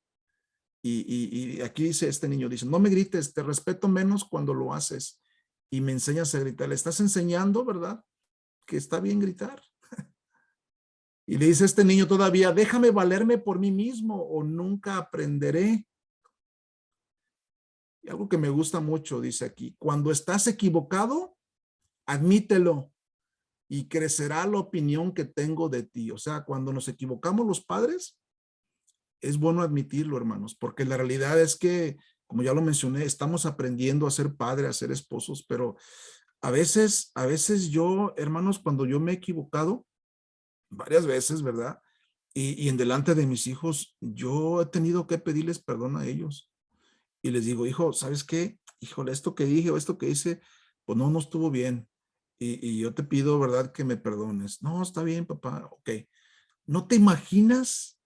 Y aquí dice este niño, dice, no me grites, te respeto menos cuando lo haces y me enseñas a gritar. Le estás enseñando, ¿verdad? Que está bien gritar. Y le dice este niño todavía, déjame valerme por mí mismo o nunca aprenderé. Y algo que me gusta mucho, dice aquí, cuando estás equivocado, admítelo y crecerá la opinión que tengo de ti. O sea, cuando nos equivocamos los padres, es bueno admitirlo, hermanos, porque la realidad es que, como ya lo mencioné, estamos aprendiendo a ser padres, a ser esposos, pero a veces yo, hermanos, cuando yo me he equivocado, varias veces, ¿verdad? Y en delante de mis hijos, yo he tenido que pedirles perdón a ellos. Y les digo, hijo, ¿sabes qué? Híjole, esto que dije o esto que hice, pues no estuvo bien. Y yo te pido, ¿verdad? Que me perdones. No, está bien, papá. Ok. No te imaginas,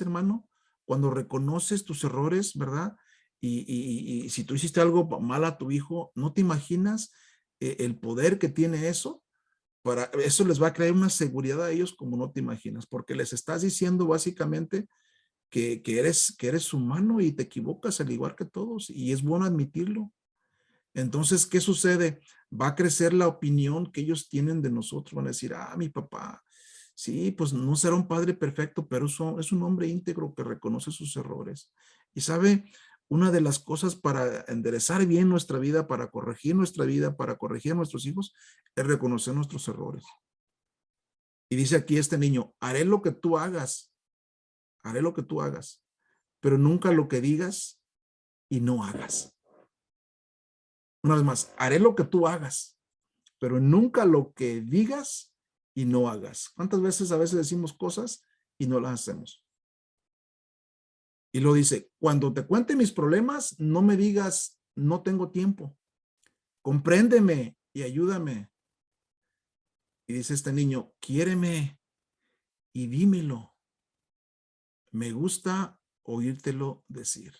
hermano, cuando reconoces tus errores, ¿verdad? Y si tú hiciste algo mal a tu hijo, no te imaginas el poder que tiene eso. Para eso les va a crear una seguridad a ellos como no te imaginas, porque les estás diciendo básicamente que eres humano y te equivocas al igual que todos, y es bueno admitirlo. Entonces, ¿qué sucede? Va a crecer la opinión que ellos tienen de nosotros. Van a decir, mi papá, sí, pues no será un padre perfecto, pero es un hombre íntegro que reconoce sus errores. Y sabe, una de las cosas para enderezar bien nuestra vida, para corregir nuestra vida, para corregir a nuestros hijos, es reconocer nuestros errores. Y dice aquí este niño, haré lo que tú hagas, pero nunca lo que digas y no hagas. Una vez más, haré lo que tú hagas, pero nunca lo que digas y no hagas. ¿Cuántas veces a veces decimos cosas y no las hacemos? Y lo dice, cuando te cuente mis problemas, no me digas, no tengo tiempo. Compréndeme y ayúdame. Y dice este niño, quiéreme y dímelo. Me gusta oírtelo decir.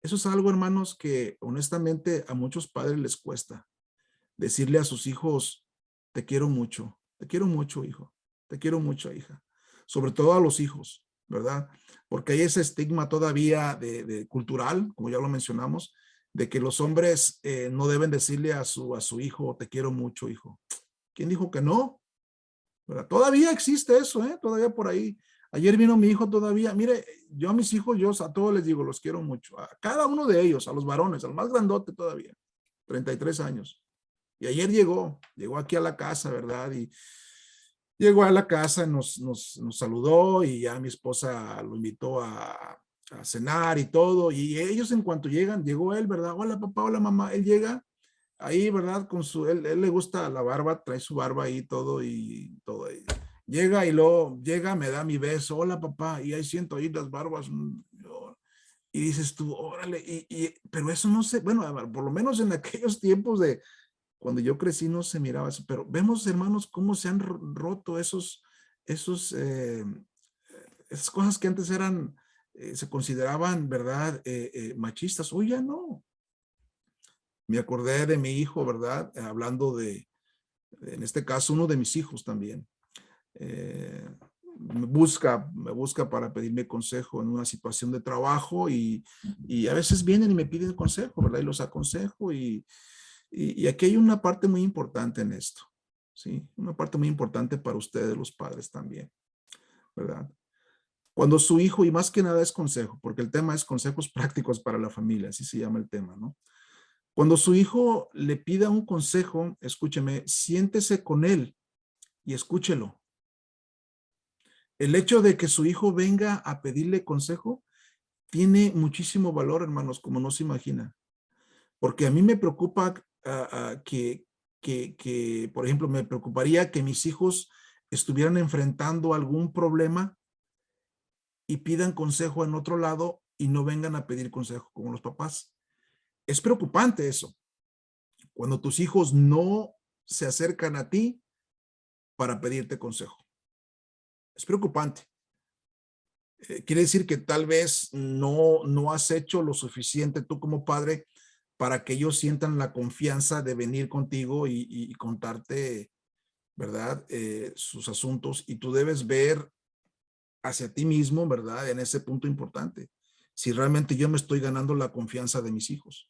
Eso es algo, hermanos, que honestamente a muchos padres les cuesta. Decirle a sus hijos, te quiero mucho, hijo, te quiero mucho, hija. Sobre todo a los hijos, ¿verdad? Porque hay ese estigma todavía de cultural, como ya lo mencionamos, de que los hombres no deben decirle a su hijo, te quiero mucho, hijo. ¿Quién dijo que no? ¿Verdad? Todavía existe eso, ¿eh? Todavía por ahí. Ayer vino mi hijo todavía. Mire, yo a mis hijos, yo a todos les digo, los quiero mucho. A cada uno de ellos, a los varones, al más grandote todavía, 33 años. Y ayer llegó aquí a la casa, ¿verdad? Y llegó a la casa, nos saludó y ya mi esposa lo invitó a cenar y todo. Y ellos en cuanto llegan, llegó él, ¿verdad? Hola papá, hola mamá. Él llega ahí, ¿verdad? Él le gusta la barba, trae su barba ahí todo y todo. Ahí. Llega y luego llega, me da mi beso, hola papá, y ahí siento ahí las barbas. Y dices tú, órale, pero eso no sé, bueno, por lo menos en aquellos tiempos de cuando yo crecí no se miraba eso, pero vemos, hermanos, cómo se han roto esos, esas cosas que antes eran, se consideraban, ¿verdad? Machistas, hoy ya no. Me acordé de mi hijo, ¿verdad? Hablando en este caso, uno de mis hijos también. Eh, me busca para pedirme consejo en una situación de trabajo y a veces vienen y me piden consejo, ¿verdad? Y los aconsejo y aquí hay una parte muy importante en esto, ¿sí? Una parte muy importante para ustedes, los padres también, ¿verdad? Cuando su hijo, y más que nada es consejo, porque el tema es consejos prácticos para la familia, así se llama el tema, ¿no? Cuando su hijo le pida un consejo, escúcheme, siéntese con él y escúchelo. El hecho de que su hijo venga a pedirle consejo tiene muchísimo valor, hermanos, como no se imagina. Porque a mí me preocupa por ejemplo, me preocuparía que mis hijos estuvieran enfrentando algún problema y pidan consejo en otro lado y no vengan a pedir consejo como los papás. Es preocupante eso. Cuando tus hijos no se acercan a ti para pedirte consejo. Es preocupante. Quiere decir que tal vez no has hecho lo suficiente tú como padre para que ellos sientan la confianza de venir contigo y contarte, ¿verdad? Sus asuntos y tú debes ver hacia ti mismo, ¿verdad? En ese punto importante. Si realmente yo me estoy ganando la confianza de mis hijos,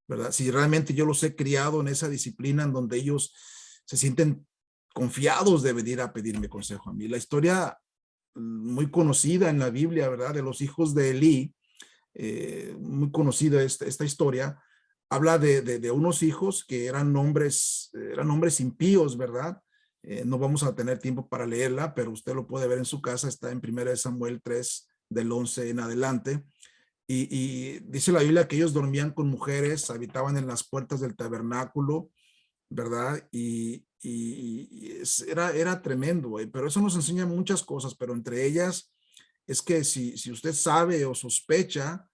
¿verdad? Si realmente yo los he criado en esa disciplina en donde ellos se sienten confiados de venir a pedirme consejo a mí. La historia muy conocida en la Biblia, ¿verdad? De los hijos de Elí, muy conocida esta historia, habla de unos hijos que eran hombres impíos, ¿verdad? No vamos a tener tiempo para leerla, pero usted lo puede ver en su casa, está en 1 Samuel 3, del 11 en adelante. Y dice la Biblia que ellos dormían con mujeres, habitaban en las puertas del tabernáculo, ¿verdad? Era tremendo, pero eso nos enseña muchas cosas, pero entre ellas es que si usted sabe o sospecha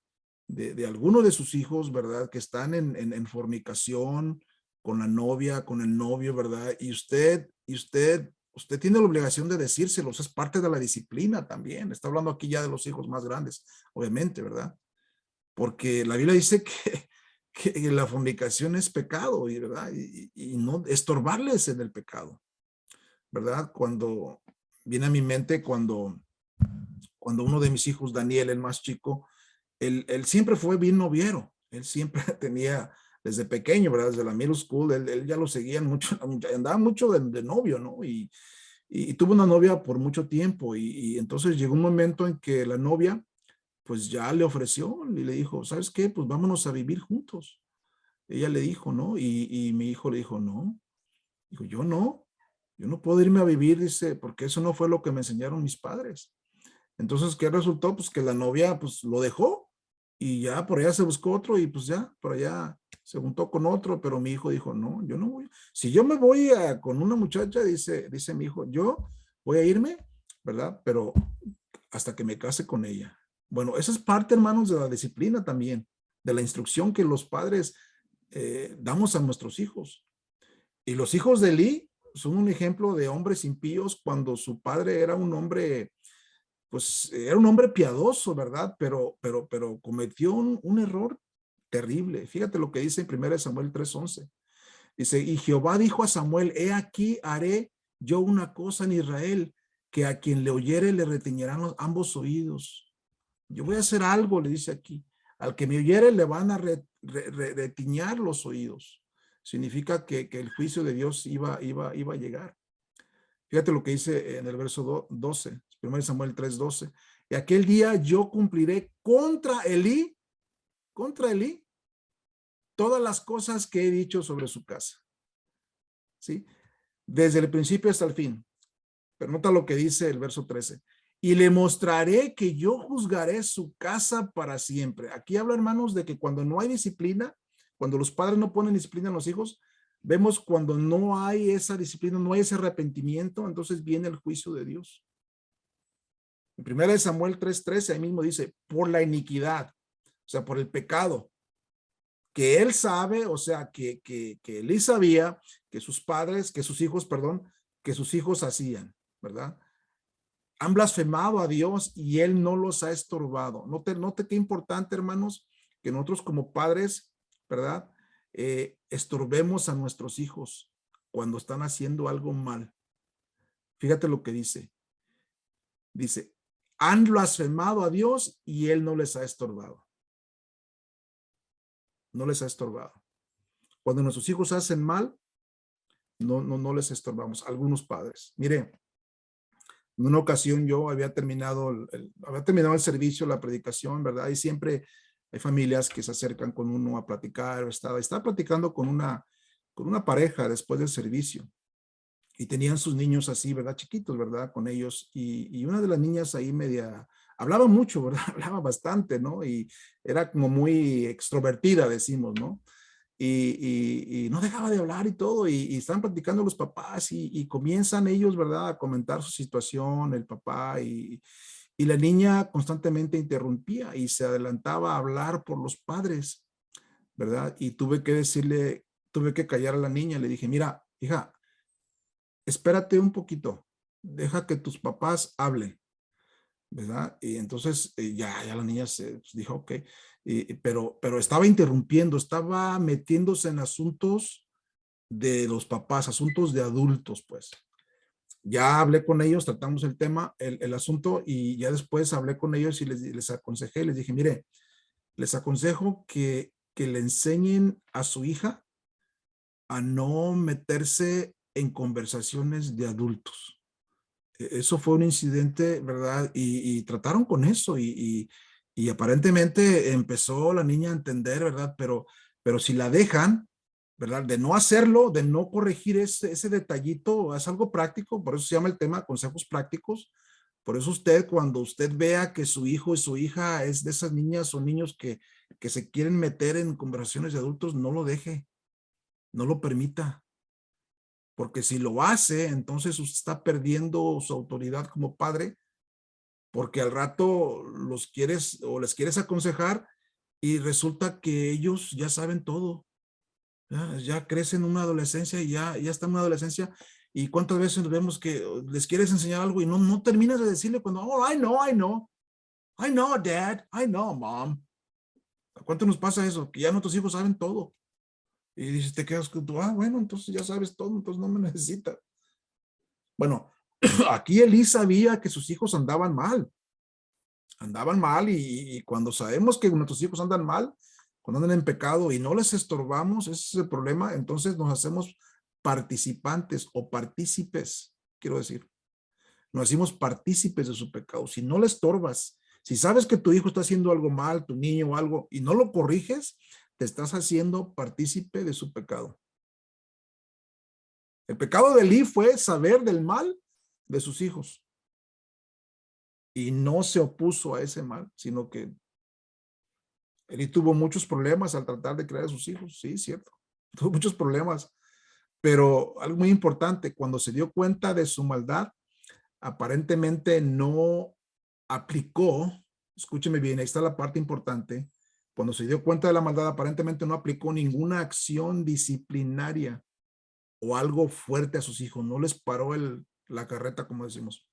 de alguno de sus hijos, ¿verdad? Que están en fornicación con la novia, con el novio, ¿verdad? Usted tiene la obligación de decírselos, es parte de la disciplina también. Está hablando aquí ya de los hijos más grandes, obviamente, ¿verdad? Porque la Biblia dice que la fornicación es pecado, ¿verdad? Y no estorbarles en el pecado, ¿verdad? Cuando viene a mi mente, cuando uno de mis hijos, Daniel, el más chico, él siempre fue bien noviero, él siempre tenía, desde pequeño, ¿verdad? Desde la middle school, él ya lo seguían mucho, andaba mucho de novio, ¿no? Y tuvo una novia por mucho tiempo y entonces llegó un momento en que la novia pues ya le ofreció y le dijo, ¿sabes qué? Pues vámonos a vivir juntos. Ella le dijo, ¿no? Y mi hijo le dijo, no. Dijo, yo no puedo irme a vivir, dice, porque eso no fue lo que me enseñaron mis padres. Entonces, ¿qué resultó? Pues que la novia, pues lo dejó y ya por allá se buscó otro y pues ya, por allá se juntó con otro, pero mi hijo dijo, no, yo no voy. Si yo me voy con una muchacha, dice mi hijo, yo voy a irme, ¿verdad? Pero hasta que me case con ella. Bueno, esa es parte, hermanos, de la disciplina también, de la instrucción que los padres damos a nuestros hijos. Y los hijos de Elí son un ejemplo de hombres impíos cuando su padre era un hombre, pues era un hombre piadoso, ¿verdad? Pero cometió un error terrible. Fíjate lo que dice en 1 Samuel 3:11. Dice, y Jehová dijo a Samuel, he aquí haré yo una cosa en Israel, que a quien le oyere le retiñerán ambos oídos. Yo voy a hacer algo, le dice aquí. Al que me oyere le van a retiñar los oídos. Significa que el juicio de Dios iba a llegar. Fíjate lo que dice en el verso 12, 1 Samuel 3:12. Y aquel día yo cumpliré contra Elí, todas las cosas que he dicho sobre su casa. ¿Sí? Desde el principio hasta el fin. Pero nota lo que dice el verso 13. Y le mostraré que yo juzgaré su casa para siempre. Aquí habla, hermanos, de que cuando no hay disciplina, cuando los padres no ponen disciplina en los hijos, vemos cuando no hay esa disciplina, no hay ese arrepentimiento, entonces viene el juicio de Dios. En 1 Samuel 3:13, ahí mismo dice, por la iniquidad, o sea, por el pecado, que él sabe, o sea, que él sabía que sus padres, que sus hijos, perdón, que sus hijos hacían, ¿verdad? Han blasfemado a Dios y él no los ha estorbado. Note qué importante, hermanos, que nosotros como padres, ¿verdad? Estorbemos a nuestros hijos cuando están haciendo algo mal. Fíjate lo que dice. Dice, han blasfemado a Dios y él no les ha estorbado. No les ha estorbado. Cuando nuestros hijos hacen mal, no les estorbamos. Algunos padres. Mire, en una ocasión yo había terminado el servicio, la predicación, ¿verdad? Y siempre hay familias que se acercan con uno a platicar. Estaba platicando con una pareja después del servicio y tenían sus niños así, ¿verdad? Chiquitos, ¿verdad? Con ellos. Y una de las niñas ahí hablaba mucho, ¿verdad? Hablaba bastante, ¿no? Y era como muy extrovertida, decimos, ¿no? Y no dejaba de hablar y todo, y estaban platicando los papás y comienzan ellos, ¿verdad? A comentar su situación, el papá, y la niña constantemente interrumpía y se adelantaba a hablar por los padres, ¿verdad? Y tuve que callar a la niña, le dije, mira, hija, espérate un poquito, deja que tus papás hablen, ¿verdad? Y entonces ya la niña se dijo, ok, pero estaba interrumpiendo, estaba metiéndose en asuntos de los papás, asuntos de adultos, pues. Ya hablé con ellos, tratamos el tema, el asunto, y ya después hablé con ellos y les aconsejé, les dije, mire, les aconsejo que le enseñen a su hija a no meterse en conversaciones de adultos. Eso fue un incidente, ¿verdad? Y trataron con eso y aparentemente empezó la niña a entender, ¿verdad? Pero si la dejan, ¿verdad? De no hacerlo, de no corregir ese detallito, es algo práctico, por eso se llama el tema consejos prácticos. Por eso usted, cuando usted vea que su hijo y su hija es de esas niñas o niños que se quieren meter en conversaciones de adultos, no lo deje, no lo permita. Porque si lo hace, entonces usted está perdiendo su autoridad como padre, porque al rato les quieres aconsejar y resulta que ellos ya saben todo. Ya crecen en una adolescencia y ya están en una adolescencia. Y cuántas veces vemos que les quieres enseñar algo y no terminas de decirle cuando, oh, I know, dad, I know, mom. ¿Cuánto nos pasa eso? Que ya nuestros hijos saben todo. Y dices, te quedas con tú, bueno, entonces ya sabes todo, entonces no me necesitas. Bueno, aquí Elí sabía que sus hijos andaban mal y cuando sabemos que nuestros hijos andan mal, cuando andan en pecado y no les estorbamos, ese es el problema, entonces nos hacemos participantes o partícipes, quiero decir, nos hacemos partícipes de su pecado. Si no le estorbas, si sabes que tu hijo está haciendo algo mal, tu niño o algo, y no lo corriges, te estás haciendo partícipe de su pecado. El pecado de Elí fue saber del mal de sus hijos y no se opuso a ese mal, sino que Eli tuvo muchos problemas al tratar de criar a sus hijos, sí, cierto. Tuvo muchos problemas, pero algo muy importante, cuando se dio cuenta de su maldad, aparentemente no aplicó, escúcheme bien, ahí está la parte importante, cuando se dio cuenta de la maldad, aparentemente no aplicó ninguna acción disciplinaria o algo fuerte a sus hijos, no les paró la carreta, como decimos.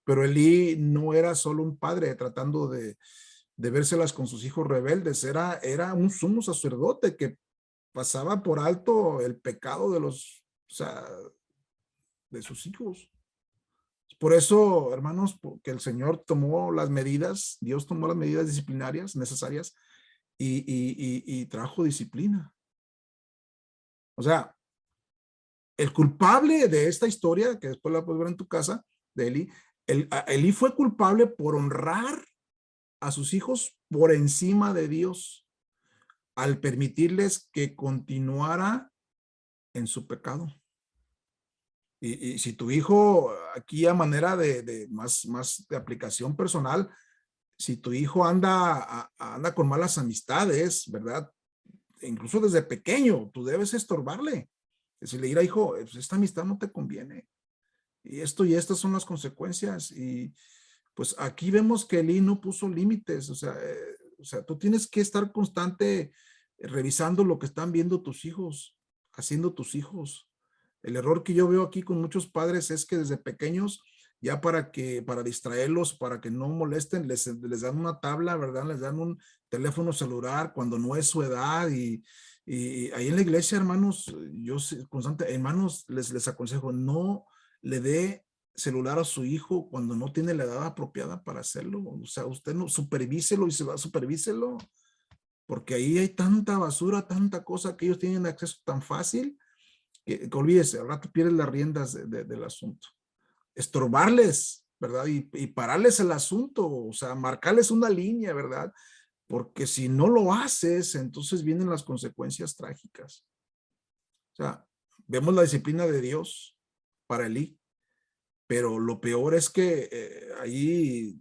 Pero Elí no era solo un padre tratando de vérselas con sus hijos rebeldes, era un sumo sacerdote que pasaba por alto el pecado de los, o sea, de sus hijos. Por eso, hermanos, porque el Señor tomó las medidas, Dios tomó las medidas disciplinarias necesarias y trajo disciplina. O sea, el culpable de esta historia, que después la puedes ver en tu casa, de Eli, Eli fue culpable por honrar a sus hijos por encima de Dios al permitirles que continuara en su pecado. Y si tu hijo, aquí a manera de más de aplicación personal, si tu hijo anda con malas amistades, ¿verdad? Incluso desde pequeño, tú debes estorbarle. Decirle, mira, hijo, pues esta amistad no te conviene. Y esto y estas son las consecuencias. Y pues aquí vemos que Eli no puso límites. O sea, tú tienes que estar constante revisando lo que están viendo tus hijos, haciendo tus hijos. El error que yo veo aquí con muchos padres es que desde pequeños, ya para distraerlos, para que no molesten, les dan una tabla, ¿verdad? Les dan un teléfono celular cuando no es su edad y ahí en la iglesia, hermanos, yo constante, hermanos, les aconsejo, no le dé celular a su hijo cuando no tiene la edad apropiada para hacerlo. O sea, usted no supervíselo y se va a supervíselo, porque ahí hay tanta basura, tanta cosa que ellos tienen acceso tan fácil que olvídese, al rato pierdes las riendas del asunto. Estorbarles, ¿verdad? Y pararles el asunto, o sea, marcarles una línea, ¿verdad? Porque si no lo haces, entonces vienen las consecuencias trágicas. O sea, vemos la disciplina de Dios para Elí, pero lo peor es que ahí,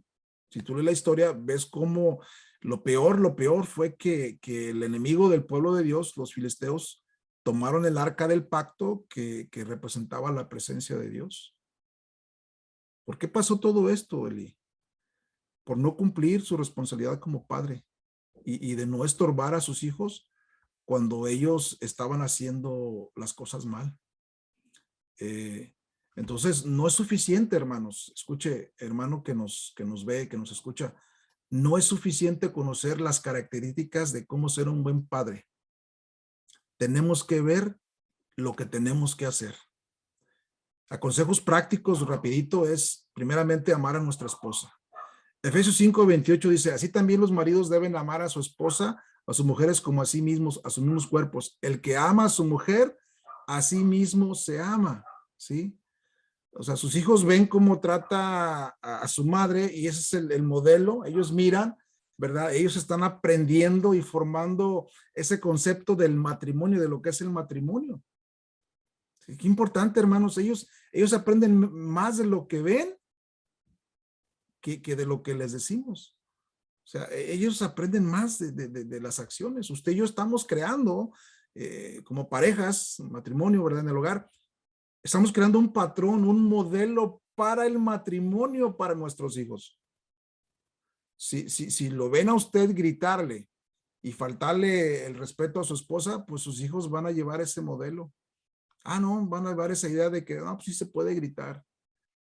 si tú lees la historia, ves cómo lo peor fue que el enemigo del pueblo de Dios, los filisteos, tomaron el arca del pacto que representaba la presencia de Dios. ¿Por qué pasó todo esto, Eli? Por no cumplir su responsabilidad como padre y de no estorbar a sus hijos cuando ellos estaban haciendo las cosas mal. Eh, entonces, no es suficiente, hermanos. Escuche, hermano que nos ve, que nos escucha. No es suficiente conocer las características de cómo ser un buen padre. Tenemos que ver lo que tenemos que hacer. A consejos prácticos, rapidito, es primeramente amar a nuestra esposa. Efesios 5:28 dice, así también los maridos deben amar a su esposa, a sus mujeres como a sí mismos, a sus mismos cuerpos. El que ama a su mujer, a sí mismo se ama, ¿sí? O sea, sus hijos ven cómo trata a su madre y ese es el modelo. Ellos miran, ¿verdad? Ellos están aprendiendo y formando ese concepto del matrimonio, de lo que es el matrimonio. ¿Sí? Qué importante, hermanos. Ellos aprenden más de lo que ven que de lo que les decimos. O sea, ellos aprenden más de las acciones. Usted y yo estamos creando como parejas, matrimonio, ¿verdad? En el hogar. Estamos creando un patrón, un modelo para el matrimonio para nuestros hijos. Si lo ven a usted gritarle y faltarle el respeto a su esposa, pues sus hijos van a llevar ese modelo. Ah, no, van a llevar esa idea de que no, pues sí se puede gritar.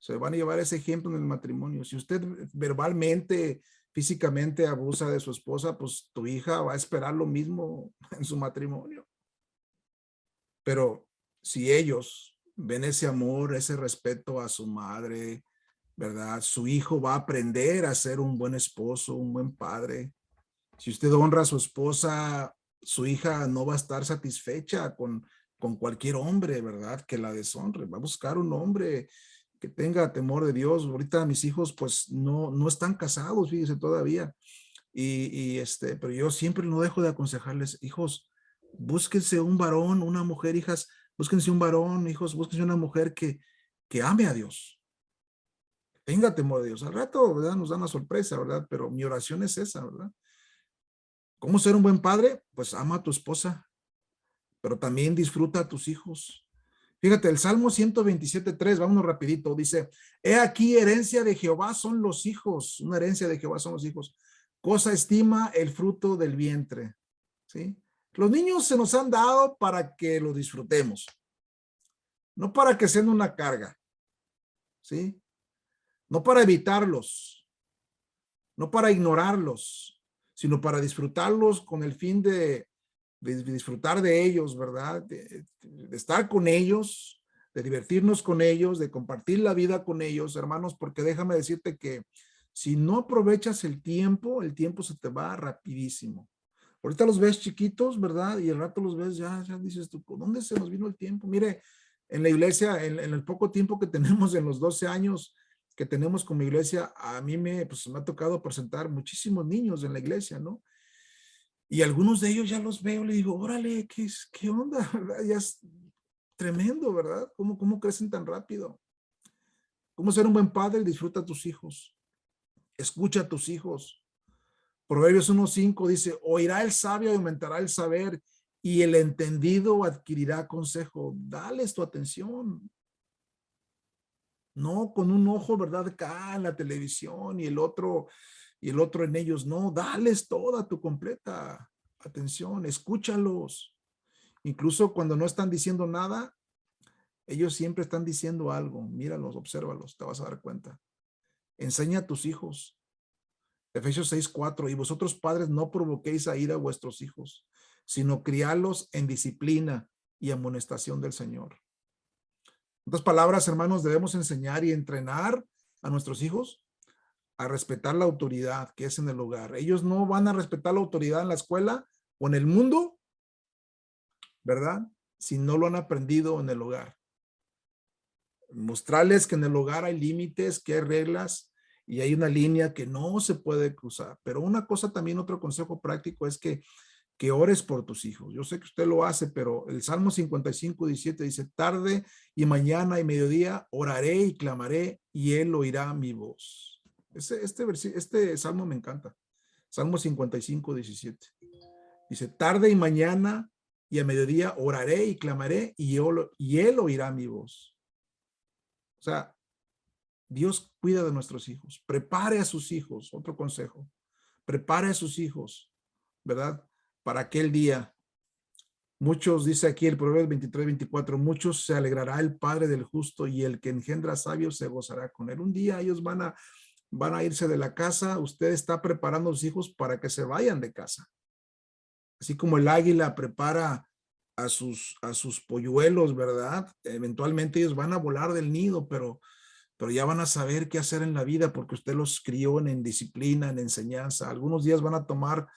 Se van a llevar ese ejemplo en el matrimonio. Si usted verbalmente, físicamente abusa de su esposa, pues tu hija va a esperar lo mismo en su matrimonio. Pero si ellos ven ese amor, ese respeto a su madre, ¿verdad? Su hijo va a aprender a ser un buen esposo, un buen padre. Si usted honra a su esposa, su hija no va a estar satisfecha con cualquier hombre, ¿verdad? Que la deshonre. Va a buscar un hombre que tenga temor de Dios. Ahorita mis hijos pues no están casados, fíjese todavía. Pero yo siempre no dejo de aconsejarles, hijos, búsquense un varón, una mujer, hijas, búsquense un varón, hijos, búsquense una mujer que ame a Dios, tenga temor de Dios. Al rato, ¿verdad? Nos da una sorpresa, ¿verdad? Pero mi oración es esa, ¿verdad? ¿Cómo ser un buen padre? Pues ama a tu esposa, pero también disfruta a tus hijos. Fíjate, el Salmo 127:3, vámonos rapidito, dice, he aquí herencia de Jehová son los hijos, una herencia de Jehová son los hijos, cosa estima el fruto del vientre, ¿sí? Los niños se nos han dado para que los disfrutemos, no para que sean una carga, ¿sí? No para evitarlos, no para ignorarlos, sino para disfrutarlos con el fin de disfrutar de ellos, ¿verdad? De estar con ellos, de divertirnos con ellos, de compartir la vida con ellos, hermanos, porque déjame decirte que si no aprovechas el tiempo se te va rapidísimo. Ahorita los ves chiquitos, ¿verdad? Y al rato los ves, ya dices tú, ¿dónde se nos vino el tiempo? Mire, en la iglesia, en el poco tiempo que tenemos, en los 12 años que tenemos como iglesia, a mí pues, me ha tocado presentar muchísimos niños en la iglesia, ¿no? Y algunos de ellos ya los veo, le digo, órale, ¿qué onda? ¿Verdad? Ya es tremendo, ¿verdad? ¿Cómo crecen tan rápido? ¿Cómo ser un buen padre? Disfruta a tus hijos. Escucha a tus hijos. Proverbios 1:5 dice, oirá el sabio y aumentará el saber, y el entendido adquirirá consejo. Dales tu atención. No con un ojo, ¿verdad? Acá en la televisión y el otro en ellos. No, dales toda tu completa atención. Escúchalos. Incluso cuando no están diciendo nada, ellos siempre están diciendo algo. Míralos, obsérvalos, te vas a dar cuenta. Enseña a tus hijos. Efesios 6:4, y vosotros padres no provoquéis a ira a vuestros hijos, sino criarlos en disciplina y amonestación del Señor. En otras palabras, hermanos, debemos enseñar y entrenar a nuestros hijos a respetar la autoridad que es en el hogar. Ellos no van a respetar la autoridad en la escuela o en el mundo, ¿verdad? Si no lo han aprendido en el hogar. Mostrarles que en el hogar hay límites, que hay reglas y hay una línea que no se puede cruzar. Pero una cosa también, otro consejo práctico es que ores por tus hijos. Yo sé que usted lo hace, pero el Salmo 55:17 dice, tarde y mañana y mediodía oraré y clamaré y él oirá mi voz. Este salmo me encanta. Salmo 55:17. Dice, tarde y mañana y a mediodía oraré y clamaré y él oirá mi voz. O sea, Dios cuida de nuestros hijos. Prepare a sus hijos. Otro consejo. Prepare a sus hijos, ¿verdad? Para aquel día. Muchos, dice aquí el Proverbio 23:24, muchos se alegrará el padre del justo y el que engendra sabios se gozará con él. Un día ellos van a irse de la casa. Usted está preparando a sus hijos para que se vayan de casa. Así como el águila prepara a sus polluelos, ¿verdad? Eventualmente ellos van a volar del nido, pero ya van a saber qué hacer en la vida porque usted los crió en disciplina, en enseñanza. Algunos días van a tomar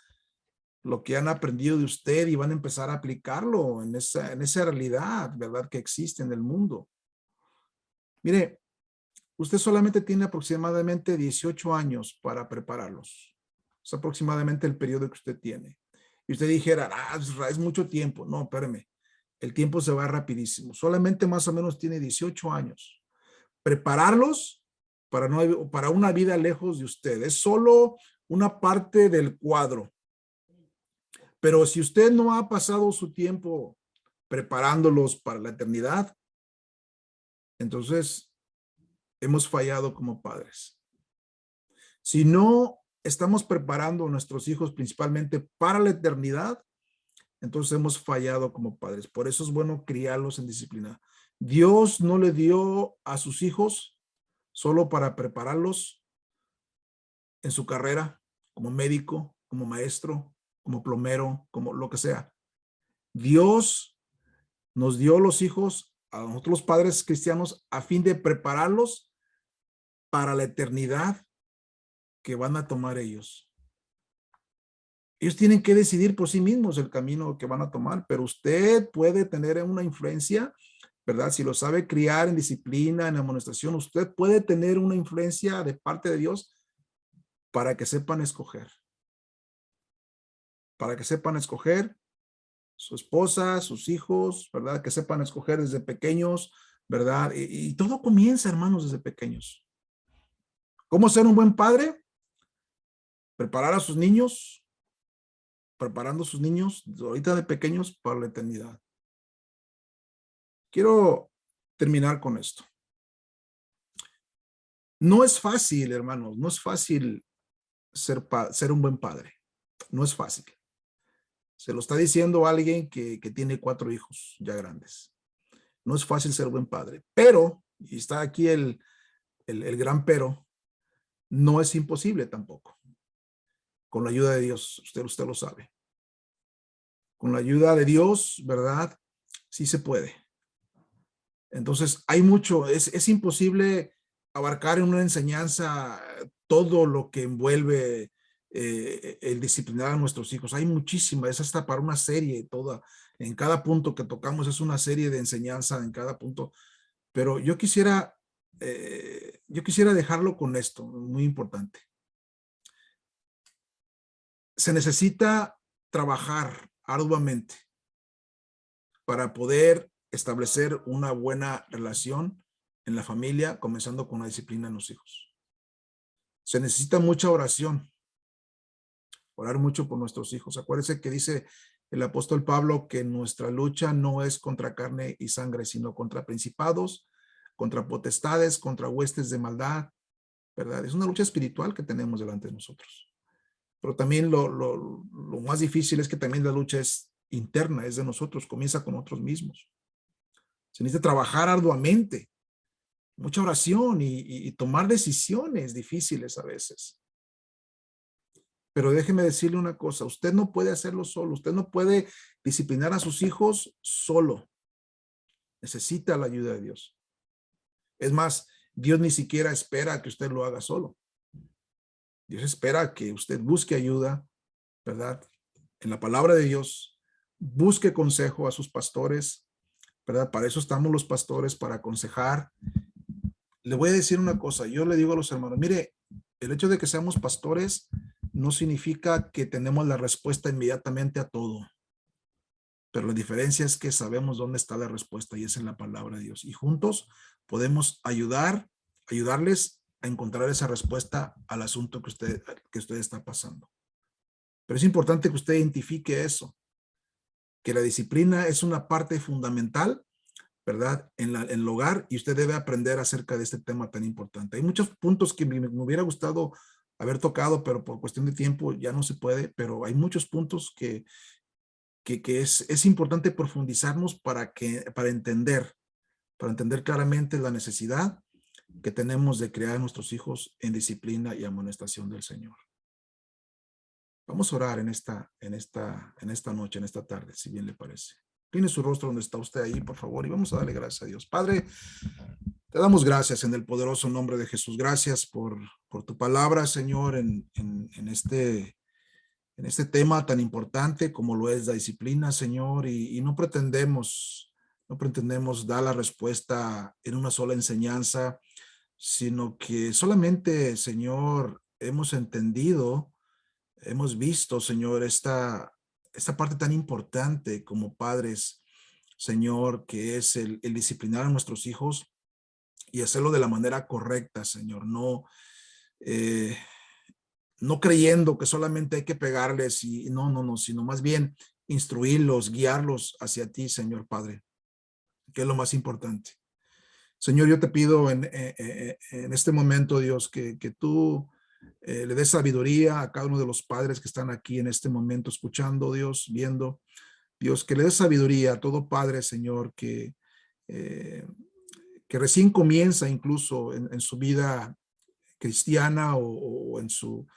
lo que han aprendido de usted y van a empezar a aplicarlo en esa realidad, ¿verdad? Que existe en el mundo. Mire, usted solamente tiene aproximadamente 18 años para prepararlos. Es aproximadamente el periodo que usted tiene. Y usted dijera, es mucho tiempo. No, espérame. El tiempo se va rapidísimo. Solamente más o menos tiene 18 años. Prepararlos para una vida lejos de usted. Es solo una parte del cuadro. Pero si usted no ha pasado su tiempo preparándolos para la eternidad, entonces hemos fallado como padres. Si no estamos preparando a nuestros hijos principalmente para la eternidad, entonces hemos fallado como padres. Por eso es bueno criarlos en disciplina. Dios no le dio a sus hijos solo para prepararlos en su carrera como médico, como maestro, como plomero, como lo que sea. Dios nos dio los hijos a nosotros los padres cristianos a fin de prepararlos para la eternidad que van a tomar ellos. Ellos tienen que decidir por sí mismos el camino que van a tomar, pero usted puede tener una influencia, ¿verdad? Si lo sabe criar en disciplina, en amonestación, usted puede tener una influencia de parte de Dios para que sepan escoger. Para que sepan escoger su esposa, sus hijos, ¿verdad? Que sepan escoger desde pequeños, ¿verdad? Y todo comienza, hermanos, desde pequeños. ¿Cómo ser un buen padre? Preparar a sus niños preparando a sus niños ahorita de pequeños para la eternidad. Quiero terminar con esto. No es fácil, hermanos, no es fácil ser un buen padre. No es fácil. Se lo está diciendo alguien que tiene 4 hijos ya grandes. No es fácil ser buen padre, pero, y está aquí el gran pero, no es imposible tampoco. Con la ayuda de Dios, usted lo sabe. Con la ayuda de Dios, ¿verdad? Sí se puede. Entonces, hay mucho, es imposible abarcar en una enseñanza todo lo que envuelve el disciplinar a nuestros hijos. Hay muchísima, es hasta para una serie toda. En cada punto que tocamos es una serie de enseñanza en cada punto. Pero yo quisiera dejarlo con esto, muy importante. Se necesita trabajar arduamente para poder establecer una buena relación en la familia, comenzando con la disciplina en los hijos. Se necesita mucha oración, orar mucho por nuestros hijos. Acuérdense que dice el apóstol Pablo que nuestra lucha no es contra carne y sangre, sino contra principados, contra potestades, contra huestes de maldad, ¿verdad? Es una lucha espiritual que tenemos delante de nosotros. Pero también lo más difícil es que también la lucha es interna, es de nosotros, comienza con nosotros mismos. Se necesita trabajar arduamente, mucha oración y tomar decisiones difíciles a veces. Pero déjeme decirle una cosa, usted no puede hacerlo solo, usted no puede disciplinar a sus hijos solo. Necesita la ayuda de Dios. Es más, Dios ni siquiera espera que usted lo haga solo. Dios espera que usted busque ayuda, ¿verdad? En la palabra de Dios, busque consejo a sus pastores, ¿verdad? Para eso estamos los pastores, para aconsejar. Le voy a decir una cosa, yo le digo a los hermanos, mire, el hecho de que seamos pastores no significa que tenemos la respuesta inmediatamente a todo. Pero la diferencia es que sabemos dónde está la respuesta y es en la palabra de Dios. Y juntos podemos ayudarles a encontrar esa respuesta al asunto que usted está pasando. Pero es importante que usted identifique eso, que la disciplina es una parte fundamental, ¿verdad? En el hogar, y usted debe aprender acerca de este tema tan importante. Hay muchos puntos que me hubiera gustado haber tocado, pero por cuestión de tiempo ya no se puede, pero hay muchos puntos que es importante profundizarnos para entender claramente la necesidad que tenemos de crear a nuestros hijos en disciplina y amonestación del Señor. Vamos a orar en esta noche, en esta tarde, si bien le parece. Tiene su rostro donde está usted ahí, por favor, y vamos a darle gracias a Dios. Padre, te damos gracias en el poderoso nombre de Jesús. Gracias por tu palabra, Señor, en este tema tan importante como lo es la disciplina, Señor, y no pretendemos dar la respuesta en una sola enseñanza, sino que solamente, Señor, hemos entendido, hemos visto, Señor, esta parte tan importante como padres, Señor, que es el disciplinar a nuestros hijos y hacerlo de la manera correcta, Señor, no creyendo que solamente hay que pegarles y no, sino más bien instruirlos, guiarlos hacia ti, Señor Padre, que es lo más importante. Señor, yo te pido en este momento, Dios, que tú le des sabiduría a cada uno de los padres que están aquí en este momento escuchando, Dios, viendo. Dios, que le des sabiduría a todo padre, Señor, que recién comienza incluso en su vida cristiana o en su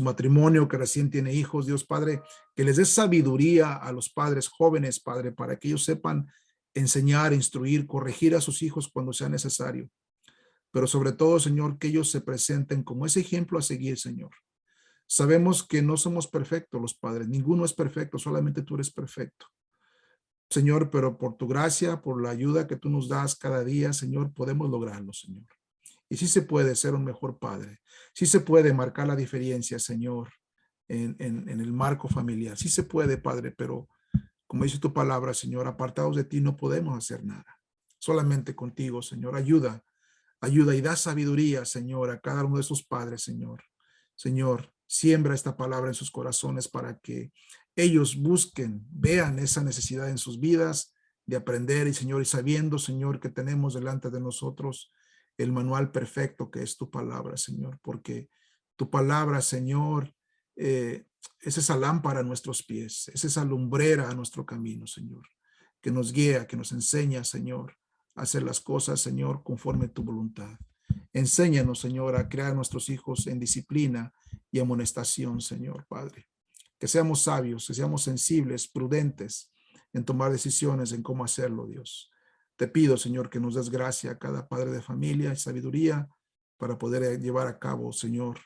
matrimonio, que recién tiene hijos, Dios Padre, que les des sabiduría a los padres jóvenes, Padre, para que ellos sepan enseñar, instruir, corregir a sus hijos cuando sea necesario. Pero sobre todo, Señor, que ellos se presenten como ese ejemplo a seguir, Señor. Sabemos que no somos perfectos los padres, ninguno es perfecto, solamente tú eres perfecto. Señor, pero por tu gracia, por la ayuda que tú nos das cada día, Señor, podemos lograrlo, Señor. Y sí se puede ser un mejor padre. Sí se puede marcar la diferencia, Señor, en el marco familiar. Sí se puede, Padre, pero como dice tu palabra, Señor, apartados de ti no podemos hacer nada. Solamente contigo, Señor. Ayuda y da sabiduría, Señor, a cada uno de esos padres, Señor. Señor, siembra esta palabra en sus corazones para que ellos busquen, vean esa necesidad en sus vidas de aprender, y Señor, y sabiendo, Señor, que tenemos delante de nosotros el manual perfecto que es tu palabra, Señor, porque tu palabra, Señor, es esa lámpara a nuestros pies, es esa lumbrera a nuestro camino, Señor, que nos guía, que nos enseña, Señor, a hacer las cosas, Señor, conforme a tu voluntad. Enséñanos, Señor, a crear a nuestros hijos en disciplina y amonestación, Señor, Padre. Que seamos sabios, que seamos sensibles, prudentes en tomar decisiones en cómo hacerlo, Dios. Te pido, Señor, que nos des gracia a cada padre de familia y sabiduría para poder llevar a cabo, Señor,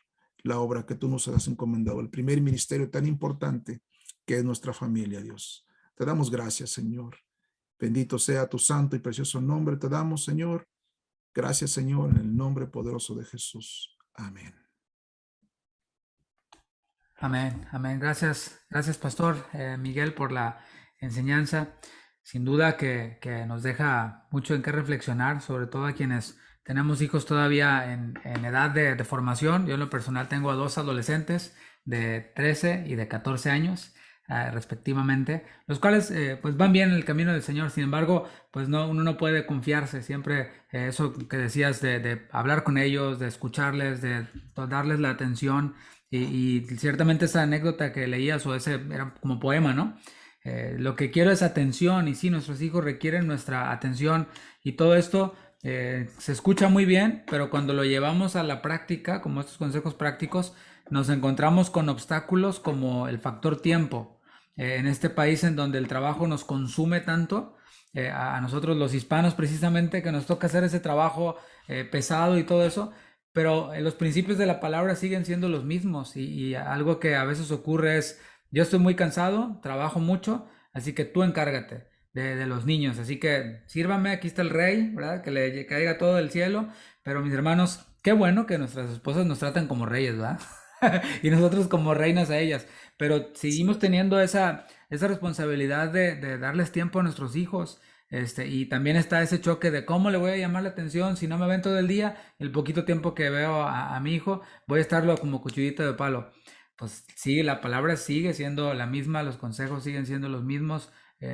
la obra que tú nos has encomendado, el primer ministerio tan importante que es nuestra familia, Dios. Te damos gracias, Señor. Bendito sea tu santo y precioso nombre. Te damos, Señor. Gracias, Señor, en el nombre poderoso de Jesús. Amén. Amén, amén. Gracias, gracias, Pastor Miguel, por la enseñanza. Sin duda que nos deja mucho en qué reflexionar, sobre todo a quienes tenemos hijos todavía en edad de formación. Yo en lo personal tengo a dos adolescentes de 13 y de 14 años, respectivamente, los cuales pues van bien en el camino del Señor. Sin embargo, pues no, uno no puede confiarse. Siempre eso que decías de hablar con ellos, de escucharles, de darles la atención. Y ciertamente esa anécdota que leías o ese era como poema, ¿no? Lo que quiero es atención, y sí, nuestros hijos requieren nuestra atención, y todo esto se escucha muy bien, pero cuando lo llevamos a la práctica, como estos consejos prácticos, nos encontramos con obstáculos como el factor tiempo. En este país en donde el trabajo nos consume tanto, a nosotros los hispanos precisamente, que nos toca hacer ese trabajo pesado y todo eso, pero los principios de la palabra siguen siendo los mismos, y algo que a veces ocurre es: yo estoy muy cansado, trabajo mucho, así que tú encárgate de los niños, así que sírvame, aquí está el rey, ¿verdad? Que le caiga todo del cielo. Pero mis hermanos, qué bueno que nuestras esposas nos tratan como reyes, ¿verdad? Y nosotros como reinas a ellas, pero seguimos teniendo esa responsabilidad de darles tiempo a nuestros hijos. Y también está ese choque de cómo le voy a llamar la atención si no me ven todo el día. El poquito tiempo que veo a mi hijo, voy a estarlo como cuchillito de palo. Pues sí, la palabra sigue siendo la misma, los consejos siguen siendo los mismos.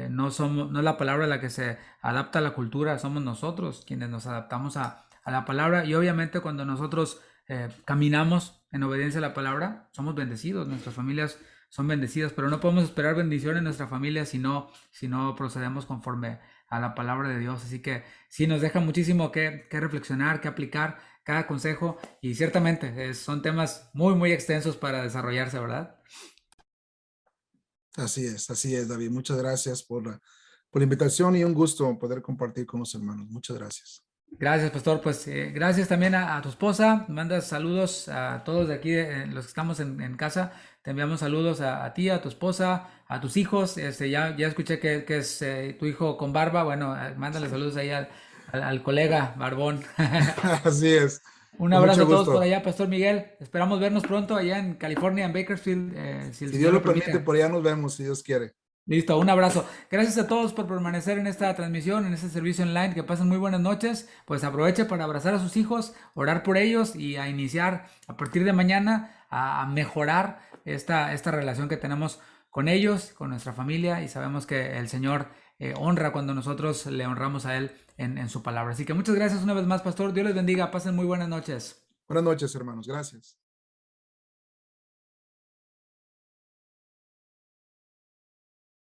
No es la palabra la que se adapta a la cultura, somos nosotros quienes nos adaptamos a la palabra. Y obviamente cuando nosotros caminamos en obediencia a la palabra, somos bendecidos, nuestras familias son bendecidas, pero no podemos esperar bendición en nuestra familia si no procedemos conforme a la palabra de Dios. Así que sí, nos deja muchísimo que reflexionar, que aplicar cada consejo, y ciertamente son temas muy, muy extensos para desarrollarse, ¿verdad? Así es, David. Muchas gracias por la invitación, y un gusto poder compartir con los hermanos. Muchas gracias. Gracias, pastor. Pues gracias también a tu esposa. Mandas saludos a todos de aquí, los que estamos en casa. Te enviamos saludos a ti, a tu esposa, a tus hijos. Ya escuché que es tu hijo con barba. Bueno, mándale saludos ahí al colega Barbón. Así es. Un Con abrazo mucho a todos por gusto. allá, Pastor Miguel. Esperamos vernos pronto allá en California, en Bakersfield, si el Si Dios Señor lo lo permite, permite. por allá nos vemos, si Dios quiere. Listo, un abrazo. Gracias a todos por permanecer en esta transmisión, en este servicio online. Que pasen muy buenas noches. Pues aproveche para abrazar a sus hijos, orar por ellos y a iniciar a partir de mañana a mejorar esta relación que tenemos con ellos, con nuestra familia. Y sabemos que el Señor honra cuando nosotros le honramos a Él en su palabra. Así que muchas gracias una vez más, Pastor. Dios les bendiga. Pasen muy buenas noches. Buenas noches, hermanos. Gracias.